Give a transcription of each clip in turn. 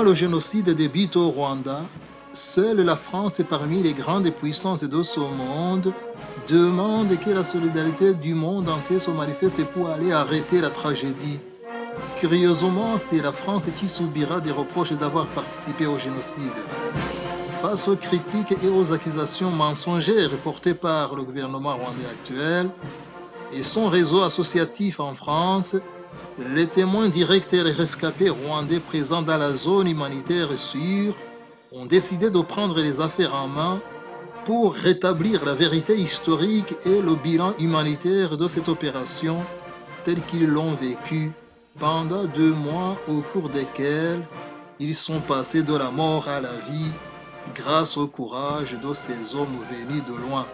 le génocide débute au Rwanda, seule la France, parmi les grandes puissances de ce monde, demande que la solidarité du monde entier se manifeste pour aller arrêter la tragédie. Curieusement, c'est la France qui subira des reproches d'avoir participé au génocide. Face aux critiques et aux accusations mensongères portées par le gouvernement rwandais actuel et son réseau associatif en France, les témoins directs et les rescapés rwandais présents dans la zone humanitaire sûre ont décidé de prendre les affaires en main pour rétablir la vérité historique et le bilan humanitaire de cette opération telle qu'ils l'ont vécue pendant 2 mois au cours desquels ils sont passés de la mort à la vie grâce au courage de ces hommes venus de loin.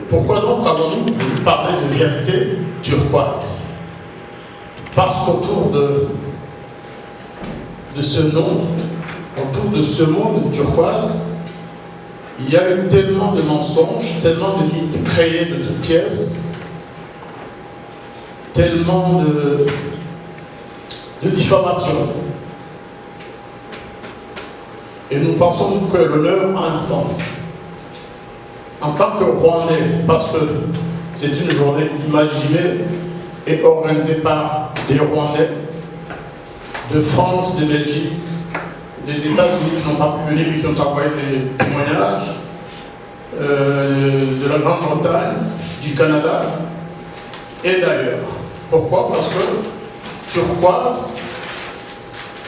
Pourquoi donc avons-nous voulu parler de vérité turquoise? Parce qu'autour de ce nom, autour de ce monde turquoise, il y a eu tellement de mensonges, tellement de mythes créés de toutes pièces, tellement de diffamations. Et nous pensons que l'honneur a un sens. En tant que Rwandais, parce que c'est une journée imaginée et organisée par des Rwandais, de France, de Belgique, des États-Unis qui n'ont pas pu venir mais qui ont envoyé des témoignages, de la Grande-Bretagne, du Canada et d'ailleurs. Pourquoi? Parce que turquoise,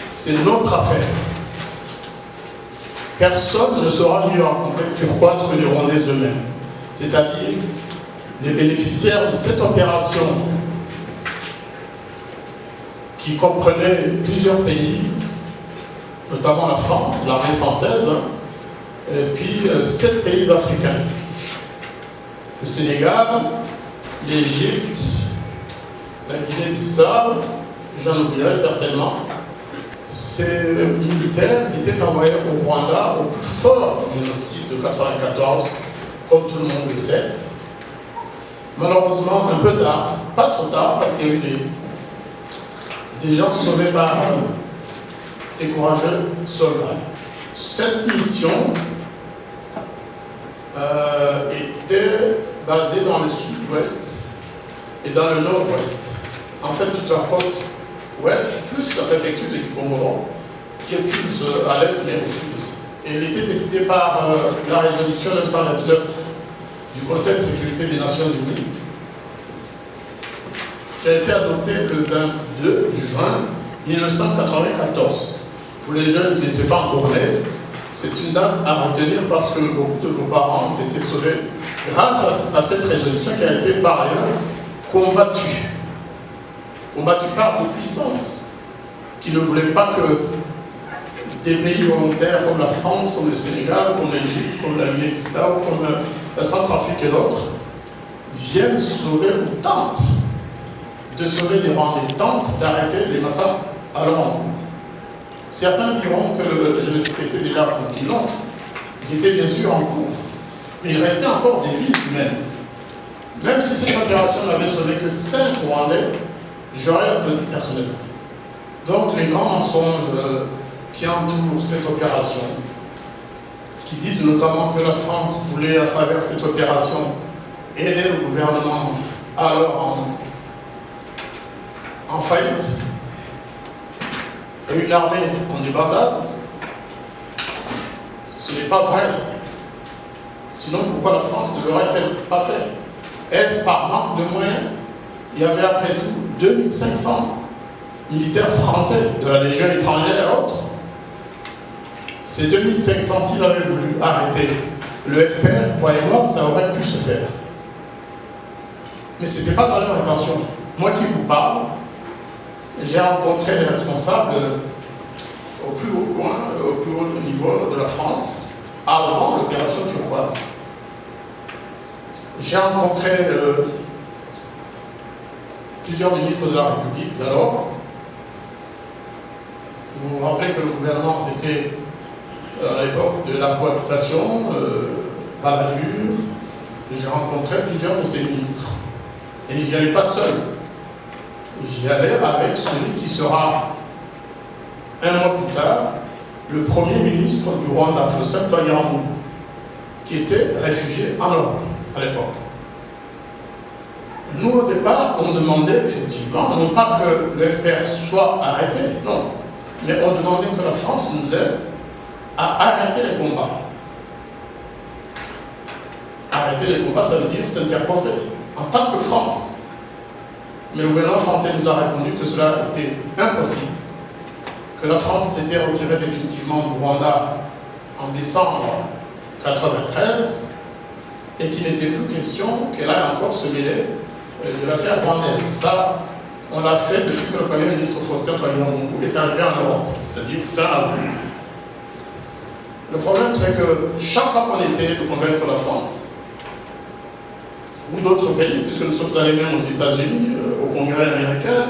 c'est notre affaire. Personne ne saura mieux raconter turquoise que les Rwandais eux-mêmes. C'est-à-dire les bénéficiaires de cette opération qui comprenait plusieurs pays, notamment la France, l'armée française, et puis 7 pays africains. Le Sénégal, l'Égypte, la Guinée-Bissau, j'en oublierai certainement. Ces militaires étaient envoyés au Rwanda au plus fort du génocide de 1994, comme tout le monde le sait. Malheureusement, un peu tard, pas trop tard, parce qu'il y a eu des gens sauvés par ces courageux soldats. Cette mission était basée dans le sud-ouest et dans le nord-ouest. En fait, toute la côte ouest, plus la préfecture de Gikongoro, qui est plus à l'est, mais au sud aussi. Et elle était décidée par la résolution 929 du Conseil de sécurité des Nations Unies, qui a été adoptée le 22 juin 1994. Pour les jeunes qui n'étaient pas encore nés, c'est une date à retenir parce que beaucoup de vos parents ont été sauvés grâce à cette résolution qui a été par ailleurs combattue. Combattu par des puissances qui ne voulaient pas que des pays volontaires comme la France, comme le Sénégal, comme l'Égypte, comme la Guinée-Bissau, comme la Centrafrique et d'autres viennent sauver ou tentent de sauver des Rwandais, tentent d'arrêter les massacres à leur encontre. Certains diront que le génocide était déjà tranquille. Non, il était bien sûr en cours, mais il restait encore des vies humaines. Même si cette opération n'avait sauvé que 5 Rwandais, j'aurais applaudi personnellement. Donc les grands mensonges qui entourent cette opération, qui disent notamment que la France voulait à travers cette opération aider le gouvernement alors en faillite, et une armée en débandade, ce n'est pas vrai. Sinon pourquoi la France ne l'aurait-elle pas fait? Est-ce par manque de moyens? Il y avait après tout 2500 militaires français de la Légion étrangère et autres. Ces 2500, s'ils avaient voulu arrêter le FPR, croyez-moi, ça aurait pu se faire. Mais ce n'était pas dans leur intention. Moi qui vous parle, j'ai rencontré les responsables au plus haut niveau de la France, avant l'opération turquoise. J'ai rencontré plusieurs ministres de la République d'alors, Vous vous rappelez que le gouvernement, c'était à l'époque de la cohabitation, Balladur. J'ai rencontré plusieurs de ces ministres. Et je n'y allais pas seul. J'y allais avec celui qui sera, un mois plus tard, le premier ministre du Rwanda, Faustin Twagiramungu, qui était réfugié en Europe à l'époque. Nous, au départ, on demandait effectivement, non pas que le FPR soit arrêté, non, mais on demandait que la France nous aide à arrêter les combats. Arrêter les combats, ça veut dire s'interposer en tant que France. Mais le gouvernement français nous a répondu que cela était impossible, que la France s'était retirée définitivement du Rwanda en décembre 1993 et qu'il n'était plus question qu'elle aille encore se mêler de l'affaire rwandaise. Ça, on l'a fait depuis que le Premier ministre Faustin Twagiramungu est arrivé en Europe, c'est-à-dire fin avril. Le problème, c'est que chaque fois qu'on essayait de convaincre la France, ou d'autres pays, puisque nous sommes allés même aux États-Unis, au Congrès américain,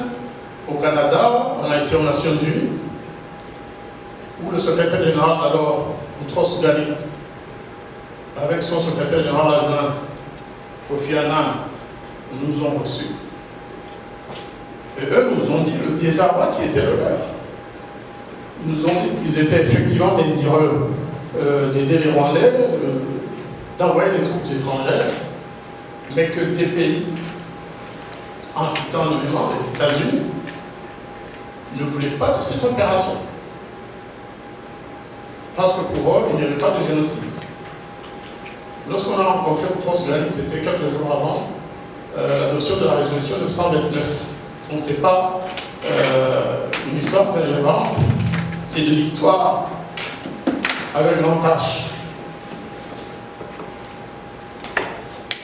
au Canada, on a été aux Nations Unies, où le secrétaire général, alors, Boutros Ghali, avec son secrétaire général adjoint, Kofi Annan, nous ont reçus. Et eux nous ont dit le désarroi qui était le leur. Ils nous ont dit qu'ils étaient effectivement désireux d'aider les Rwandais, d'envoyer des troupes étrangères, mais que des pays, en citant nommément les États-Unis, ne voulaient pas de cette opération. Parce que pour eux, il n'y avait pas de génocide. Lorsqu'on a rencontré Boutros Ghali, c'était quelques jours avant l'adoption de la résolution 929. Donc ce n'est pas une histoire que j'invente, c'est de l'histoire avec grand H.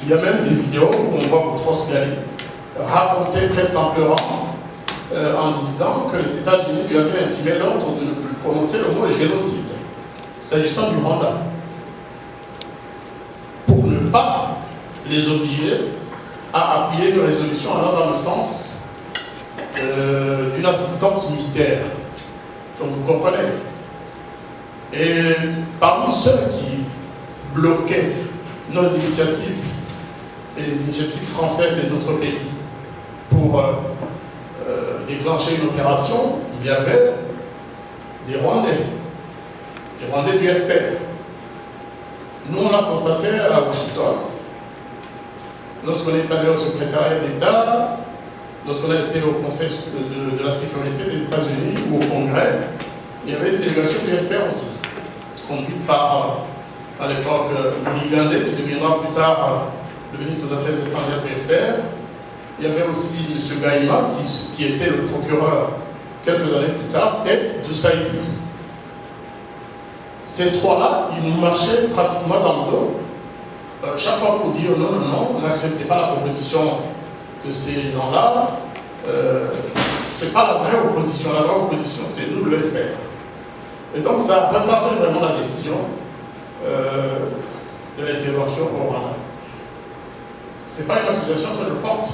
Il y a même des vidéos où on voit Boutros Ghali raconter presque en pleurant, en disant que les États-Unis lui avaient intimé l'ordre de ne plus prononcer le mot génocide, s'agissant du Rwanda, pour ne pas les obliger à appuyer une résolution allant dans le sens d'une assistance militaire, comme vous comprenez. Et parmi ceux qui bloquaient nos initiatives, et les initiatives françaises et d'autres pays, pour déclencher une opération, il y avait des Rwandais du FPR. Nous, on a constaté à Washington, lorsqu'on est allé au secrétariat d'État, lorsqu'on a été au Conseil de la sécurité des États-Unis ou au Congrès, il y avait une délégation du FPR aussi, conduite par, à l'époque, Muligande, qui deviendra plus tard le ministre des Affaires étrangères du FPR. Il y avait aussi M. Gaïma, qui était le procureur quelques années plus tard, et de Saïdi. Ces trois-là, ils nous marchaient pratiquement dans le dos, chaque fois pour dire non, non, non, on n'acceptait pas la proposition de ces gens-là. C'est pas la vraie opposition, la vraie opposition, c'est nous, le FPR. Et donc ça a retardé vraiment la décision de l'intervention au Rwanda. Ce n'est pas une accusation que je porte,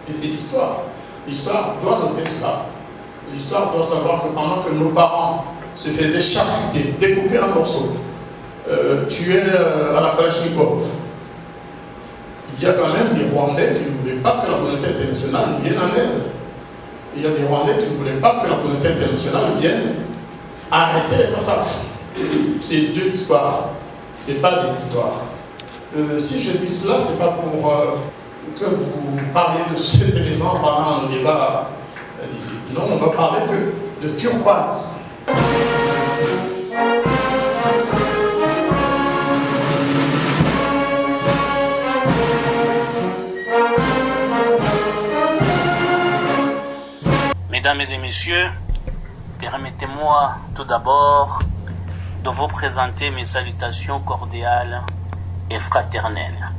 et c'est l'histoire. L'histoire doit noter cela. L'histoire doit savoir que pendant que nos parents se faisaient charcuter, découper en morceaux, tuer à la Kalachnikov, il y a quand même des Rwandais qui ne voulaient pas que la communauté internationale vienne en aide. Il y a des Rwandais qui ne voulaient pas que la communauté internationale vienne arrêter les massacres. C'est deux histoires, ce n'est pas des histoires. Si je dis cela, ce n'est pas pour que vous parliez de cet élément pendant le débat d'ici. Non, on va parler que de turquoise. Mesdames et messieurs, permettez-moi tout d'abord de vous présenter mes salutations cordiales et fraternelles.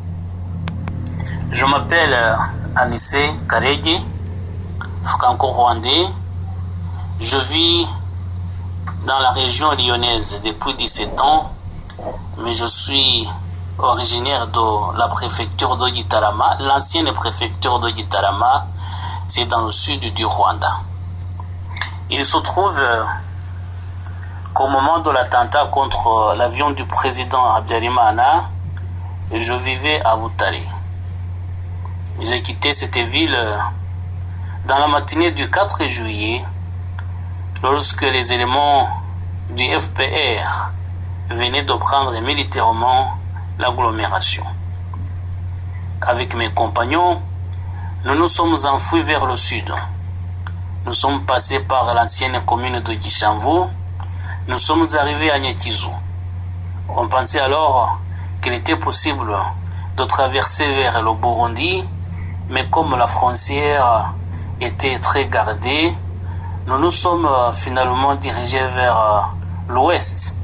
Je m'appelle Anissé Karegi, franco-rwandais. Je vis dans la région lyonnaise depuis 17 ans, mais je suis originaire de la préfecture de Gitarama, l'ancienne préfecture de Gitarama, c'est dans le sud du Rwanda. Il se trouve qu'au moment de l'attentat contre l'avion du président Habyarimana, je vivais à Butare. J'ai quitté cette ville dans la matinée du 4 juillet, lorsque les éléments du FPR venaient de prendre militairement l'agglomération. Avec mes compagnons, nous nous sommes enfuis vers le sud. Nous sommes passés par l'ancienne commune de Gishamvu. Nous sommes arrivés à Nyakizu. On pensait alors qu'il était possible de traverser vers le Burundi, mais comme la frontière était très gardée, nous nous sommes finalement dirigés vers l'ouest.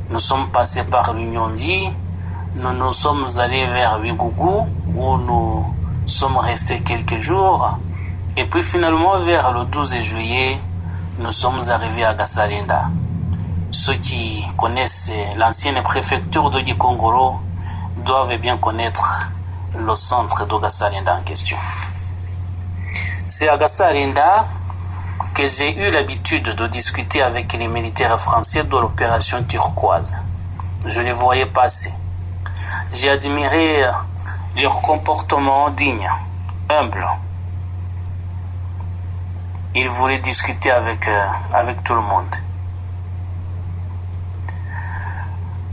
Nous sommes passés par l'Unyondi, nous nous sommes allés vers Wigugu, où nous sommes restés quelques jours, et puis finalement vers le 12 juillet, nous sommes arrivés à Gassalinda. Ceux qui connaissent l'ancienne préfecture de Gikongoro doivent bien connaître le centre de Gassalinda en question. C'est à Gassalinda que j'ai eu l'habitude de discuter avec les militaires français de l'opération turquoise. Je les voyais passer. J'ai admiré leur comportement digne, humble. Ils voulaient discuter avec tout le monde.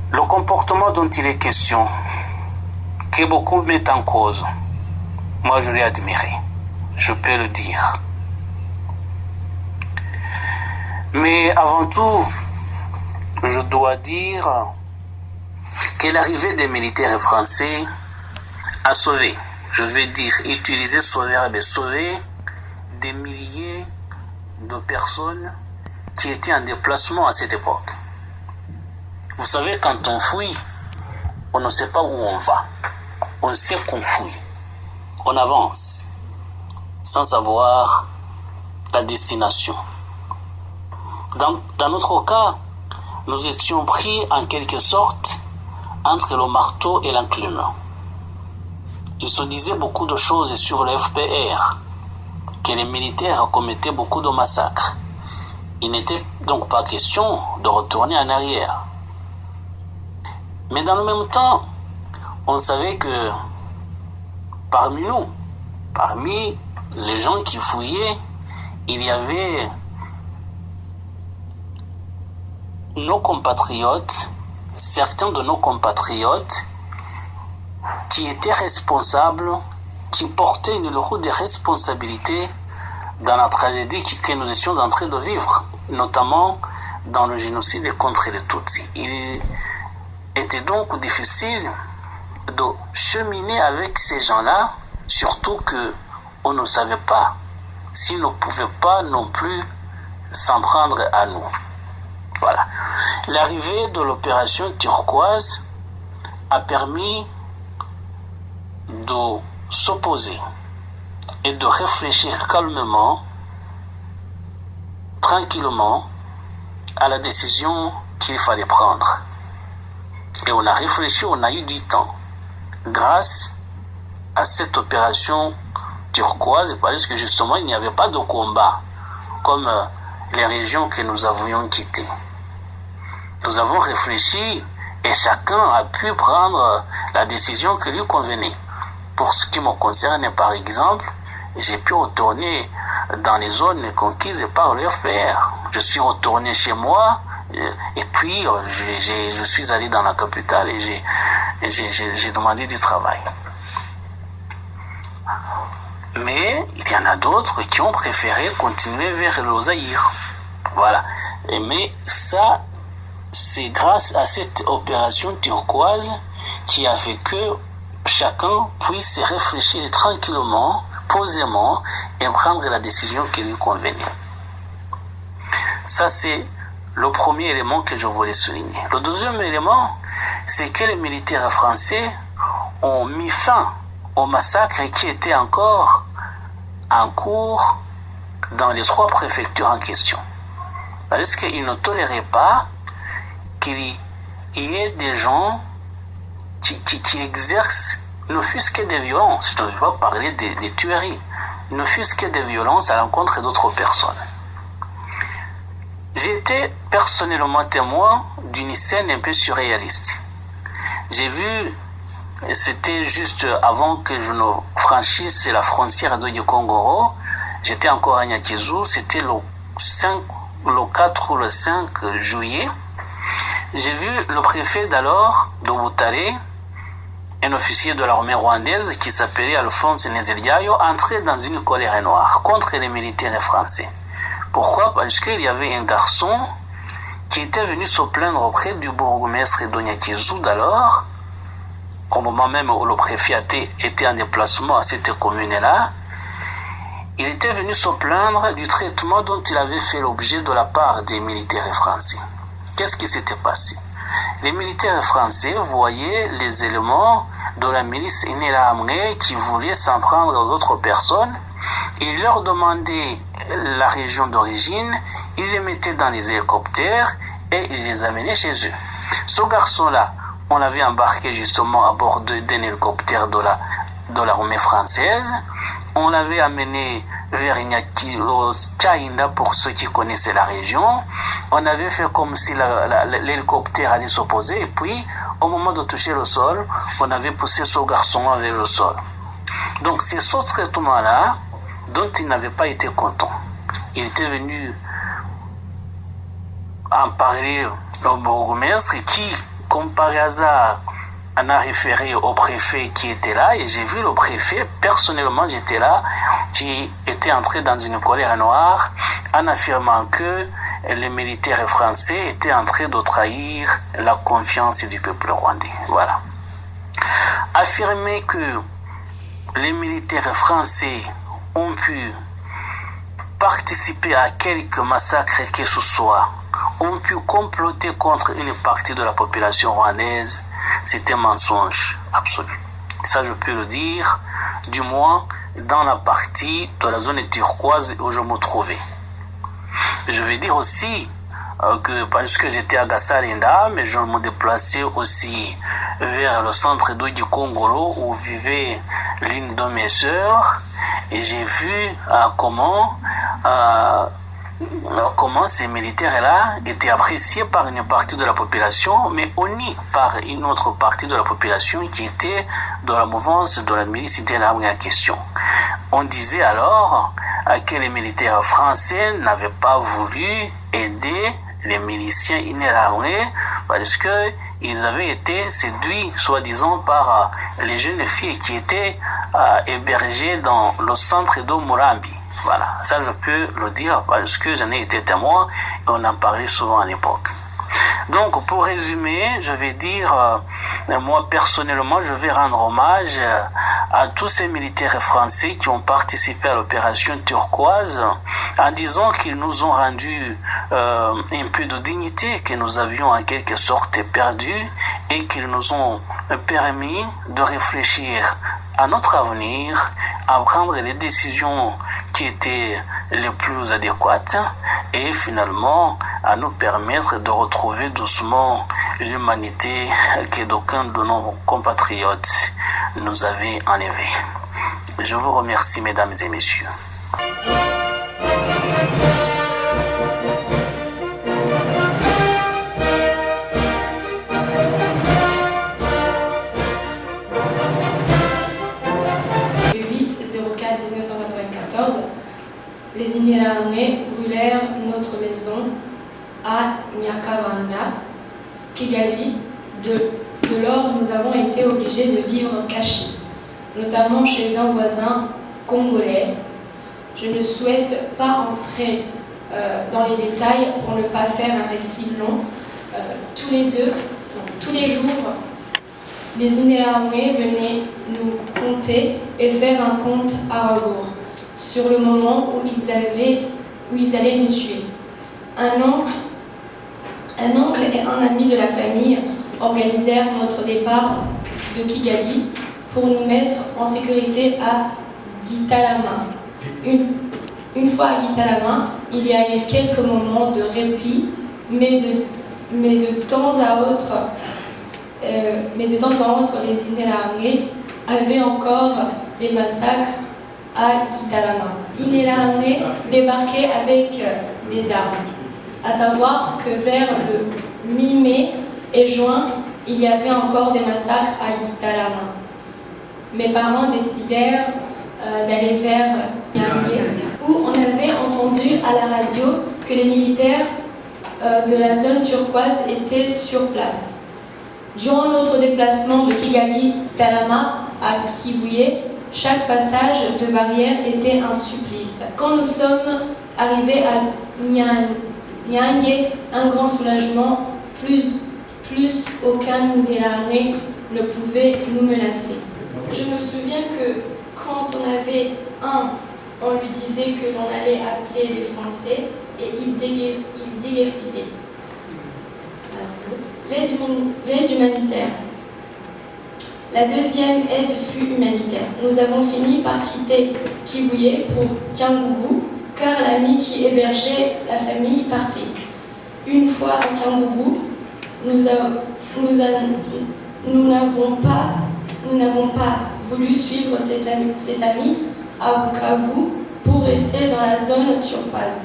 Le comportement dont il est question, que beaucoup mettent en cause, moi je l'ai admiré, je peux le dire. Mais avant tout, je dois dire que l'arrivée des militaires français a sauvé, je vais dire, utiliser ce verbe sauver, des milliers de personnes qui étaient en déplacement à cette époque. Vous savez, quand on fouille, on ne sait pas où on va. On sait qu'on fouille. On avance sans savoir la destination. Dans notre cas, nous étions pris en quelque sorte entre le marteau et l'enclume. Il se disait beaucoup de choses sur le FPR, que les militaires commettaient beaucoup de massacres. Il n'était donc pas question de retourner en arrière. Mais dans le même temps, on savait que parmi nous, parmi les gens qui fouillaient, il y avait nos compatriotes, certains de nos compatriotes qui étaient responsables, qui portaient une lourde de responsabilité dans la tragédie que nous étions en train de vivre, notamment dans le génocide contre les Tutsis. Il était donc difficile de cheminer avec ces gens-là, surtout qu'on ne savait pas s'ils ne pouvaient pas non plus s'en prendre à nous. Voilà. L'arrivée de l'opération turquoise a permis de s'opposer et de réfléchir calmement, tranquillement, à la décision qu'il fallait prendre. Et on a réfléchi, on a eu du temps. Grâce à cette opération turquoise, parce que justement, il n'y avait pas de combat, comme les régions que nous avions quittées. Nous avons réfléchi et chacun a pu prendre la décision qui lui convenait. Pour ce qui me concerne, par exemple, j'ai pu retourner dans les zones conquises par le FPR. Je suis retourné chez moi et puis je suis allé dans la capitale et j'ai demandé du travail. Mais il y en a d'autres qui ont préféré continuer vers le Zaïre. Voilà. Mais ça, c'est grâce à cette opération turquoise qui a fait que chacun puisse réfléchir tranquillement, posément et prendre la décision qui lui convenait. Ça, c'est le premier élément que je voulais souligner. Le deuxième élément, c'est que les militaires français ont mis fin au massacre qui était encore en cours dans les 3 préfectures en question. Parce qu'ils ne toléraient pas qu'il y ait des gens qui exercent, ne fût-ce que des violences, je ne vais pas parler des tueries, ne fût-ce que des violences à l'encontre d'autres personnes. J'ai été personnellement témoin d'une scène un peu surréaliste. J'ai vu, c'était juste avant que je ne franchisse la frontière de Yokongoro, j'étais encore à Nyakizu, c'était le 4 ou le 5 juillet. J'ai vu le préfet d'alors, de Butare, un officier de l'armée rwandaise qui s'appelait Alphonse Nezeliayo, entrer dans une colère noire contre les militaires français. Pourquoi? Parce qu'il y avait un garçon qui était venu se plaindre auprès du bourgmestre de Nyakizu d'alors, au moment même où le préfet était en déplacement à cette commune-là. Il était venu se plaindre du traitement dont il avait fait l'objet de la part des militaires français. Qu'est-ce qui s'était passé? Les militaires français voyaient les éléments de la milice Interahamwe qui voulaient s'en prendre aux autres personnes. Ils leur demandaient la région d'origine, ils les mettaient dans les hélicoptères et ils les amenaient chez eux. Ce garçon-là, on l'avait embarqué justement à bord d'un hélicoptère de l'armée française. On l'avait amené vers Kainda pour ceux qui connaissaient la région. On avait fait comme si l'hélicoptère allait s'opposer et puis au moment de toucher le sol, on avait poussé ce garçon vers le sol. Donc c'est ce traitement-là dont il n'avait pas été content. Il était venu en parler au bourgmestre qui, comme par hasard, en a référé au préfet qui était là, et j'ai vu le préfet, personnellement j'étais là, qui était entré dans une colère noire en affirmant que les militaires français étaient en train de trahir la confiance du peuple rwandais. Voilà. Affirmer que les militaires français ont pu participer à quelques massacres que ce soit, ont pu comploter contre une partie de la population rwandaise, c'est un mensonge absolu. Ça, je peux le dire, du moins dans la partie de la zone turquoise où je me trouvais. Je vais dire aussi que parce que j'étais à Gassarinda, mais je me déplaçais aussi vers le centre du Congolo où vivait l'une de mes sœurs, et j'ai vu comment ces militaires-là étaient appréciés par une partie de la population, mais honnis par une autre partie de la population qui était de la mouvance de la milice Interahamwe en question. On disait alors que les militaires français n'avaient pas voulu aider les miliciens Interahamwe parce qu'ils avaient été séduits, soi-disant, par les jeunes filles qui étaient hébergées dans le centre de Murambi. Voilà, ça je peux le dire parce que j'en ai été témoin et on en parlait souvent à l'époque. Donc pour résumer, je vais dire, moi personnellement, je vais rendre hommage à tous ces militaires français qui ont participé à l'opération turquoise en disant qu'ils nous ont rendu un peu de dignité que nous avions en quelque sorte perdu et qu'ils nous ont permis de réfléchir à notre avenir, à prendre les décisions qui étaient les plus adéquates et finalement à nous permettre de retrouver doucement l'humanité que d'aucuns de nos compatriotes nous avaient enlevée. Je vous remercie, mesdames et messieurs. Les Interahamwe brûlèrent notre maison à Nyakabanda, Kigali. De lors, nous avons été obligés de vivre cachés, notamment chez un voisin congolais. Je ne souhaite pas entrer dans les détails pour ne pas faire un récit long. Tous les jours, les Interahamwe venaient nous compter et faire un compte à rebours sur le moment où ils allaient nous tuer. Un oncle et un ami de la famille organisèrent notre départ de Kigali pour nous mettre en sécurité à Gitarama. Une fois à Gitarama, il y a eu quelques moments de répit, mais de temps en autre, les Interahamwe avaient encore des massacres à Gitarama. Interahamwe débarquaient avec des armes. À savoir que vers le mi-mai et juin, il y avait encore des massacres à Gitarama. Mes parents décidèrent d'aller vers Nyangé, où on avait entendu à la radio que les militaires de la zone turquoise étaient sur place. Durant notre déplacement de Kigali-Gitarama à Kibuye, chaque passage de barrière était un supplice. Quand nous sommes arrivés à Nyangé, un grand soulagement, plus aucun des l'armée ne pouvait nous menacer. Je me souviens que quand on avait on lui disait que l'on allait appeler les Français et il déguerpissait. L'aide humanitaire. La deuxième aide fut humanitaire. Nous avons fini par quitter Kibuye pour Kiangougou, car l'ami qui hébergeait la famille partait. Une fois à Kiangougou, nous n'avons pas voulu suivre cet ami à Bukavu pour rester dans la zone turquoise.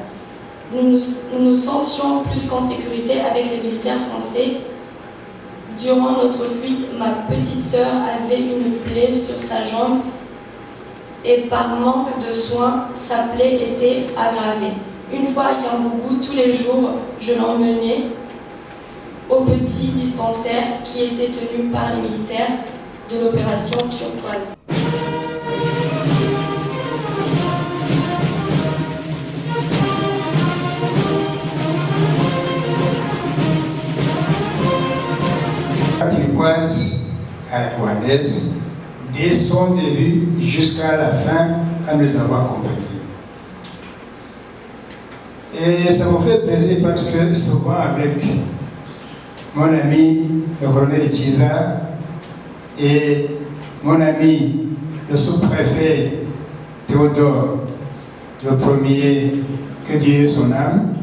Nous nous sentions plus qu'en sécurité avec les militaires français. Durant notre fuite, ma petite sœur avait une plaie sur sa jambe et par manque de soins, sa plaie était aggravée. Une fois à Kiangougou, tous les jours, je l'emmenais au petit dispensaire qui était tenu par les militaires de l'opération turquoise. Turquoise à la rwandaise, dès son début jusqu'à la fin, quand nous avons accompagné. Et ça me fait plaisir parce que souvent avec mon ami le colonel Tiza et mon ami le sous-préfet Théodore, le premier, que Dieu ait son âme,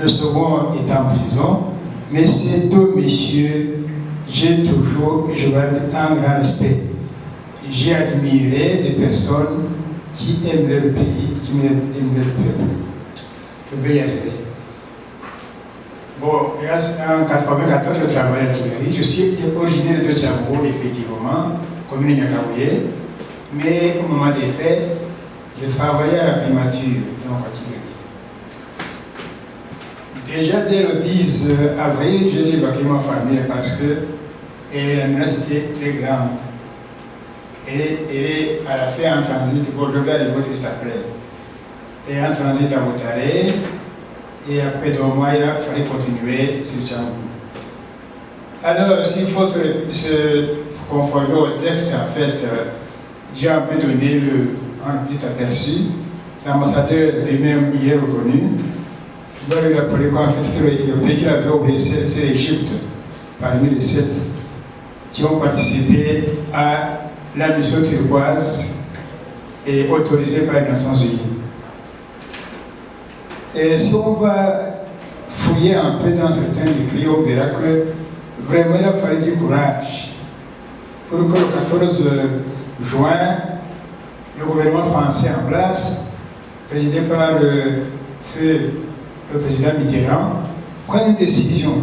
le second est en prison, mais ces deux messieurs, j'ai toujours et je garde un grand respect. J'ai admiré des personnes qui aiment leur pays et qui aiment leur peuple. Je vais y arriver. Bon, en 1994, je travaillais à Kigali. Je suis originaire de Tchambo, effectivement, commune Nyakabouye. Mais au moment des faits, je travaillais à la primature, donc à Kigali. Déjà dès le 10 avril, j'ai évacué ma famille parce que la menace était très grande. Et elle a fait un transit, bon, je vais aller voir juste après. Et un transit à Botaré, et après 2 mois, il a fallu continuer sur Tchambou. Alors, s'il faut se conformer au texte, en fait, j'ai un peu donné un petit aperçu. L'ambassadeur lui-même hier revenu. Je dois lui rappeler qu'en fait, le pays qu'il avait oublié, c'est l'Égypte, parmi les 7 qui ont participé à la mission turquoise et autorisée par les Nations Unies. Et si on va fouiller un peu dans certains écrits, on verra que vraiment il a fallu du courage pour que le 14 juin, le gouvernement français en place, présidé par le président Mitterrand, prenne une décision.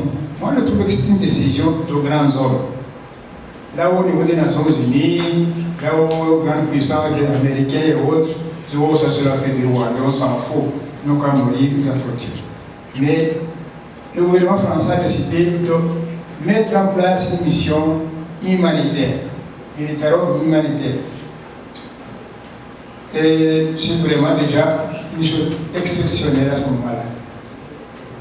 Moi, je trouve que c'est une décision de grands hommes. Là où au niveau des Nations Unies, là où grandes puissances américaines et autres, ça sera fait des Rwandais, on s'en fout. Nous, quand on mourir, nous torture. Mais le gouvernement français a décidé de mettre en place une mission humanitaire, militaro-humanitaire. Et c'est vraiment déjà une chose exceptionnelle à ce moment-là.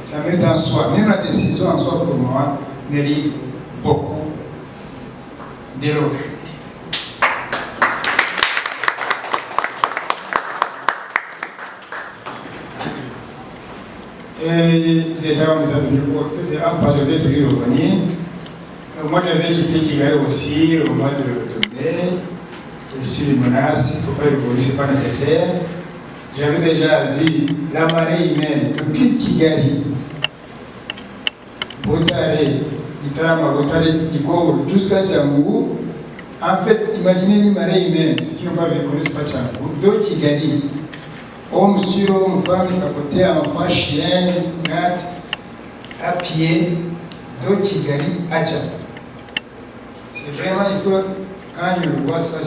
Ça mérite en soi, même la décision en soi pour moi mérite beaucoup d'éloges. Et l'État nous a donné pour je vais toujours y revenir. Moi, j'avais quitté Kigali aussi au mois de mai. Et sur les menaces, il ne faut pas évoluer, ce n'est pas nécessaire. J'avais déjà vu la marée humaine depuis Kigali, Botaré, Gitarama, Botaré, Kikongo, jusqu'à Tchambougou. En fait, imaginez une marée humaine, ceux qui n'ont pas vécu, ce n'est pas Tchambougou, de Kigali homme sur homme, femme à côté, enfant, chien, natte, à pied, de Kigali à Tchad. C'est vraiment, il faut, quand je le vois, ça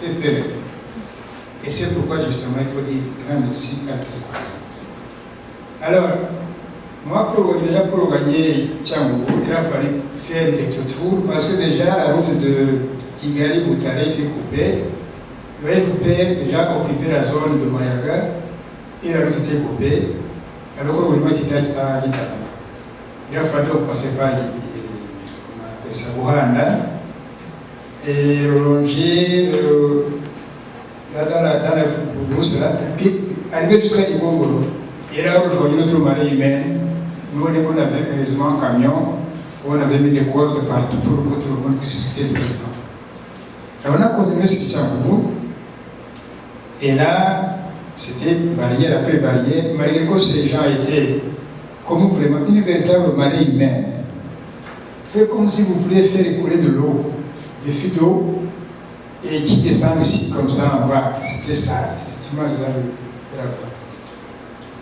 fait peur. Et c'est pourquoi justement il faut dire grand merci à la Télécoise. Alors, moi, pour gagner Tchangou, il a fallu faire des tours parce que déjà la route de Kigali-Boutare était coupée. Le FPR déjà occupé la zone de Mayaga et la route était coupée. Alors que le gouvernement était à Itapama. Il a fallu passer par Buhanda et longer là dans la brousse là, et puis arriver jusqu'à Ibongoro. Et là, on rejoignait notre marée humaine. Nous, on avait heureusement un camion, où on avait mis des cordes partout pour que tout le monde puisse s'occuper de l'enfant. On a continué ce qui s'est en et là, c'était barrière après barrière, malgré que ces gens étaient comme vraiment une véritable marée humaine. Fait comme si vous vouliez faire écouler de l'eau, des fuites d'eau, et qui descendent ici comme ça en bas. C'était ça, effectivement, je l'avais vu.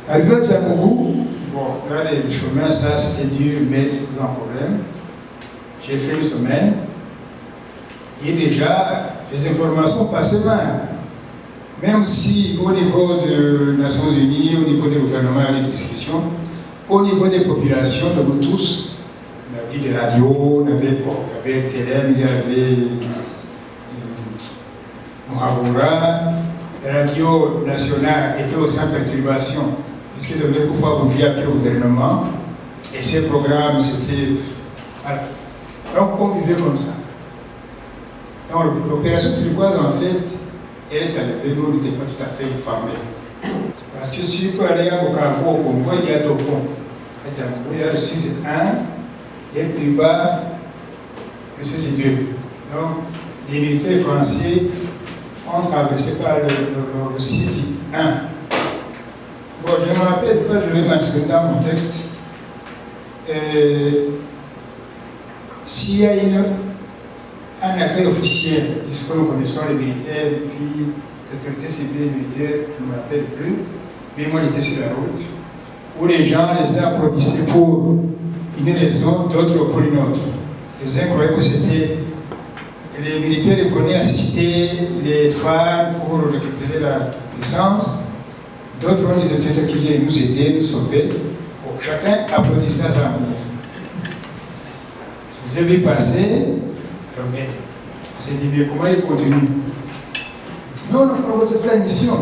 Arrivé à Tchakougou, bon, là, le chemin, ça, c'était dur, mais c'est pas un problème. J'ai fait une semaine, et déjà, les informations passaient mal. Même si au niveau des Nations Unies, au niveau des gouvernements, il y a des discussions, au niveau des populations, de nous tous, on a vu des radios, il y avait Télém, il y avait Mohabura, la radio nationale était aussi en perturbation, puisqu'il devait pouvoir bouger avec le gouvernement, et ces programmes, c'était... Voilà. Donc on vivait comme ça. Donc l'opération turquoise, en fait, elle est arrivée, nous n'étions pas tout à fait informés. Parce que si vous allez à Bukavu, au convoi, il y a deux ponts. Il y a le 6-1 et plus bas, le 6-2. Donc, les militaires français ont traversé par le 6-1. Bon, je me rappelle pas, je vais mentionner dans mon texte. S'il y a un accueil officiel, puisque nous connaissons les militaires, puis l'autorité civile et militaire, je ne me rappelle plus, mais moi j'étais sur la route, où les gens les applaudissaient pour une raison, d'autres pour une autre. Les uns croyaient que c'était les militaires venaient assister les femmes pour récupérer la puissance, d'autres ont des autorités qui viennent nous aider, nous sauver. Bon, chacun applaudissait à sa manière. Je les ai vus passer. Mais on s'est dit, mais comment il continue? Non, c'est pas une mission.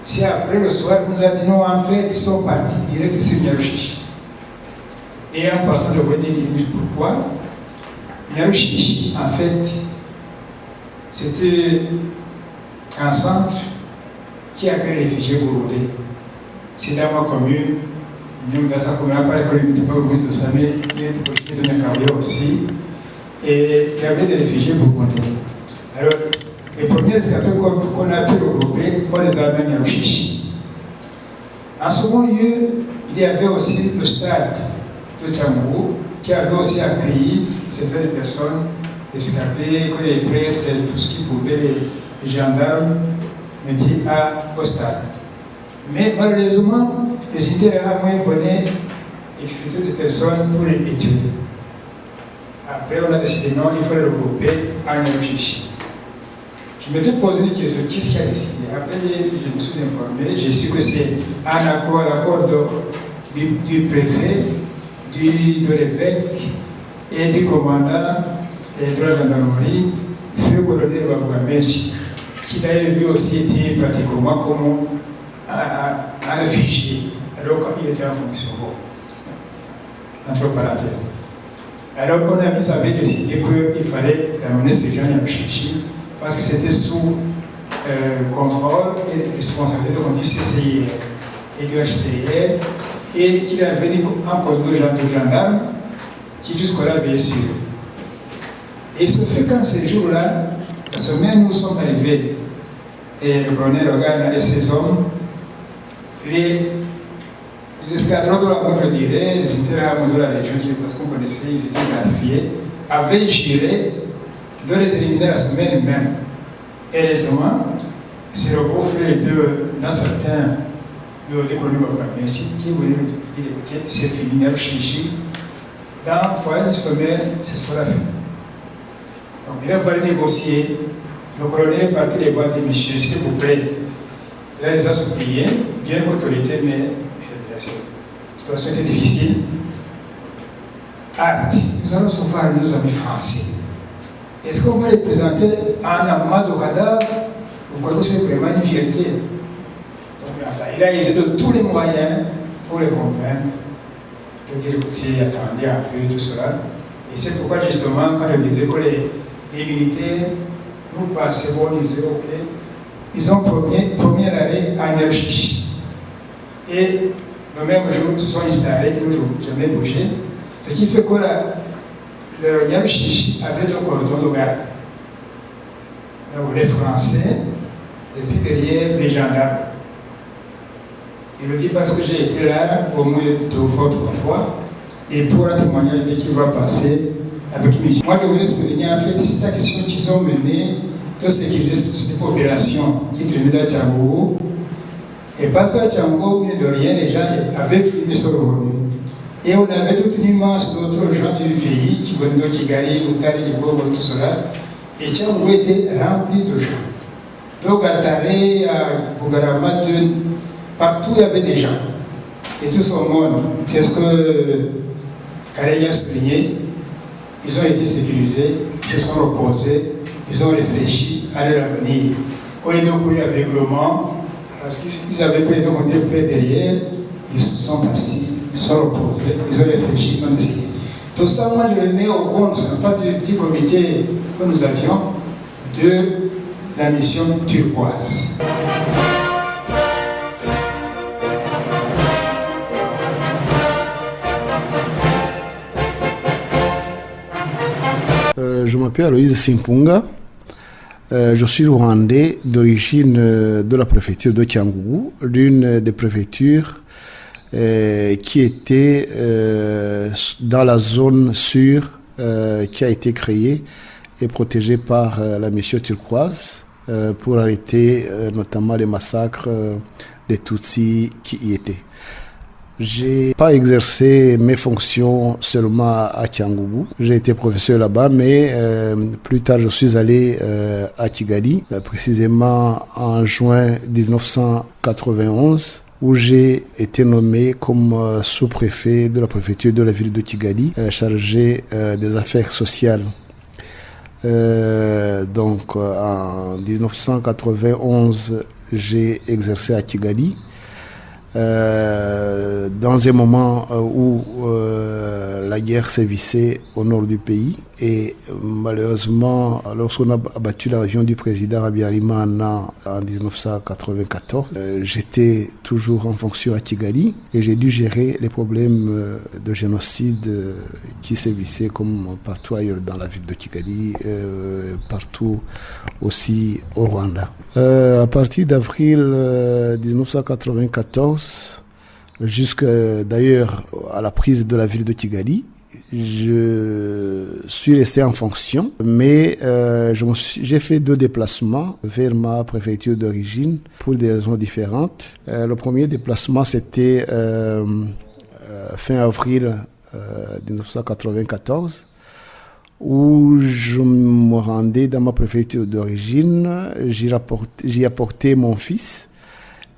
C'est après le soir qu'on nous a dit, non, en fait, ils sont partis direct sur Nyaruchichi. Et en passant, je vais dire pourquoi. Nyaruchichi, en fait, c'était un centre qui accueille les réfugiés burundais. C'est dans ma commune. Nous, dans sa commune, pas l'école municipale de Samé, il y a des politiques de Nakaria aussi. Et il y avait des réfugiés burundais. Alors, les premiers escapés qu'on a pu regrouper, on les a amenés à Nyaruchichi. En second lieu, il y avait aussi le stade de Tchangou, qui avait aussi accueilli certaines personnes escapées, que les prêtres et tout ce qui pouvait, les gendarmes, mettaient au stade. Mais malheureusement, les Interahamwe venaient exfiltrer des personnes pour les tuer. Après, on a décidé non, il fallait regrouper à Nyaruchichi. Je me suis posé une question, qu'est-ce qui a décidé? Après, je me suis informé, j'ai su que c'est un accord, l'accord du préfet, de l'évêque et du commandant de la gendarmerie, feu colonel Bavugamechi, qui d'ailleurs lui aussi était pratiquement comme un réfugié, alors qu'il était en fonction. Bon, entre parenthèses. Alors on avait décidé qu'il fallait ramener ces gens à Nyaruchichi parce que c'était sous contrôle et responsabilité du CCIR et du HCR et qu'il avait venu encore deux gendarmes qui jusque-là veillaient sur eux. Et ce fait qu'en ces jours-là, la semaine où nous sommes arrivés, et le colonel Ogana et ses hommes, les escadrons de la Côte, je dirais, les Interahamwe de la région, parce qu'on connaissait, ils étaient identifiés, avaient juré de les éliminer la semaine même. Heureusement, c'est le beau-frère de dans certains des problèmes qui voulaient nous dire que c'est fini, chichi. Dans 3 semaines, ce sera fini. Donc il a fallu négocier. Le colonel est parti les voir des messieurs, s'il vous plaît. Il a déjà supplié, bien l'autorité, mais la situation était difficile. Acte, nous allons recevoir nos amis français. Est-ce qu'on va les présenter en amas de cadavre? Vous croyez que c'est vraiment une fierté? Donc, enfin, il a usé de tous les moyens pour les convaincre de dire écoutez, attendez un peu, tout cela. Et c'est pourquoi, justement, quand je disais que les militaires nous passaient, on disait ok, ils ont promis l'arrêt à Nerchichi. Et le même jour, ils se sont installés, ils n'ont jamais bougé. Ce qui fait que le Nerchichi avait le cordon de garde. Les Français, et puis derrière les gendarmes. Il le dit parce que j'ai été là au moins 2 fois, 3 fois, et pour un témoignage de qui va passer avec Michel. Moi, je voulais souligner en fait cette action qu'ils ont menée de sécuriser cette population qui traînait dans Tchangogo. Et parce qu'à Tchangogo, mine de rien, les gens avaient fini sur le revenu. Et on avait toute une immense d'autres gens du pays qui venaient de Kigali, Boutali, Djibogo, tout cela. Et Tchangogo était rempli de gens. Donc à Taré, à Bougarama, partout il y avait des gens. Et tout ce monde, c'est ce que Karey a souligné, ils ont été sécurisés, ils se sont reposés, ils ont réfléchi à leur avenir. Au lieu de courir aveuglement, parce qu'ils avaient pris de conduire près derrière, ils se sont assis, ils se sont reposés, ils ont réfléchi, ils ont décidé. Tout ça, moi je le mets au compte, ce n'est pas du petit comité que nous avions de la mission turquoise. Je m'appelle Aloïse Simpunga. Je suis rwandais d'origine de la préfecture de Cyangugu, l'une des préfectures qui était dans la zone sûre qui a été créée et protégée par la mission turquoise pour arrêter notamment les massacres des Tutsis qui y étaient. J'ai pas exercé mes fonctions seulement à Cyangugu. J'ai été professeur là-bas, mais plus tard je suis allé à Kigali, précisément en juin 1991, où j'ai été nommé comme sous-préfet de la préfecture de la ville de Kigali, chargé des affaires sociales. Donc en 1991, j'ai exercé à Kigali. Dans un moment où la guerre sévissait au nord du pays et malheureusement lorsqu'on a abattu la région du président Habyarimana en 1994, j'étais toujours en fonction à Kigali et j'ai dû gérer les problèmes de génocide qui sévissaient comme partout ailleurs dans la ville de Kigali, partout aussi au Rwanda. À partir d'avril 1994 jusqu'à d'ailleurs à la prise de la ville de Kigali, je suis resté en fonction, mais j'ai fait 2 déplacements vers ma préfecture d'origine pour des raisons différentes. Le premier déplacement, c'était fin avril 1994, où je me rendais dans ma préfecture d'origine. J'y apportais mon fils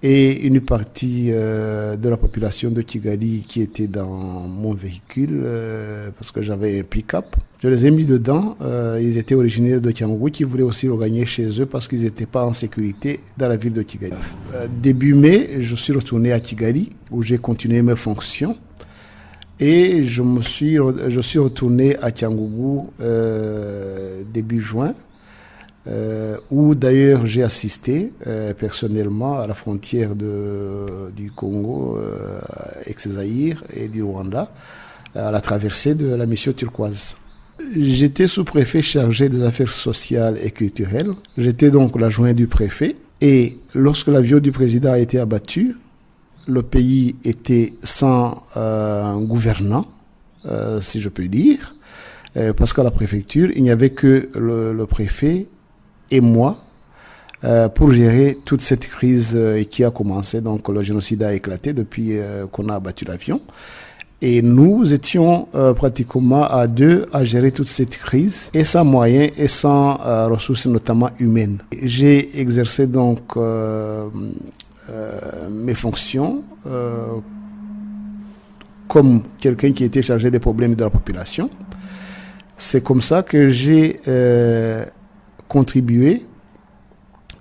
et une partie de la population de Kigali qui était dans mon véhicule parce que j'avais un pick-up. Je les ai mis dedans. Ils étaient originaires de Cyangugu qui voulaient aussi regagner chez eux parce qu'ils n'étaient pas en sécurité dans la ville de Kigali. Début mai, je suis retourné à Kigali où j'ai continué mes fonctions. Et je suis retourné à Cyangugu début juin, où d'ailleurs j'ai assisté personnellement à la frontière du Congo, ex-Zaïre et du Rwanda, à la traversée de la mission turquoise. J'étais sous-préfet chargé des affaires sociales et culturelles. J'étais donc l'adjoint du préfet. Et lorsque l'avion du président a été abattu, le pays était sans gouvernant, si je peux dire, parce qu'à la préfecture, il n'y avait que le préfet et moi pour gérer toute cette crise qui a commencé. Donc le génocide a éclaté depuis qu'on a abattu l'avion. Et nous étions pratiquement à deux à gérer toute cette crise, et sans moyens et sans ressources, notamment humaines. J'ai exercé donc mes fonctions comme quelqu'un qui était chargé des problèmes de la population. C'est comme ça que j'ai contribué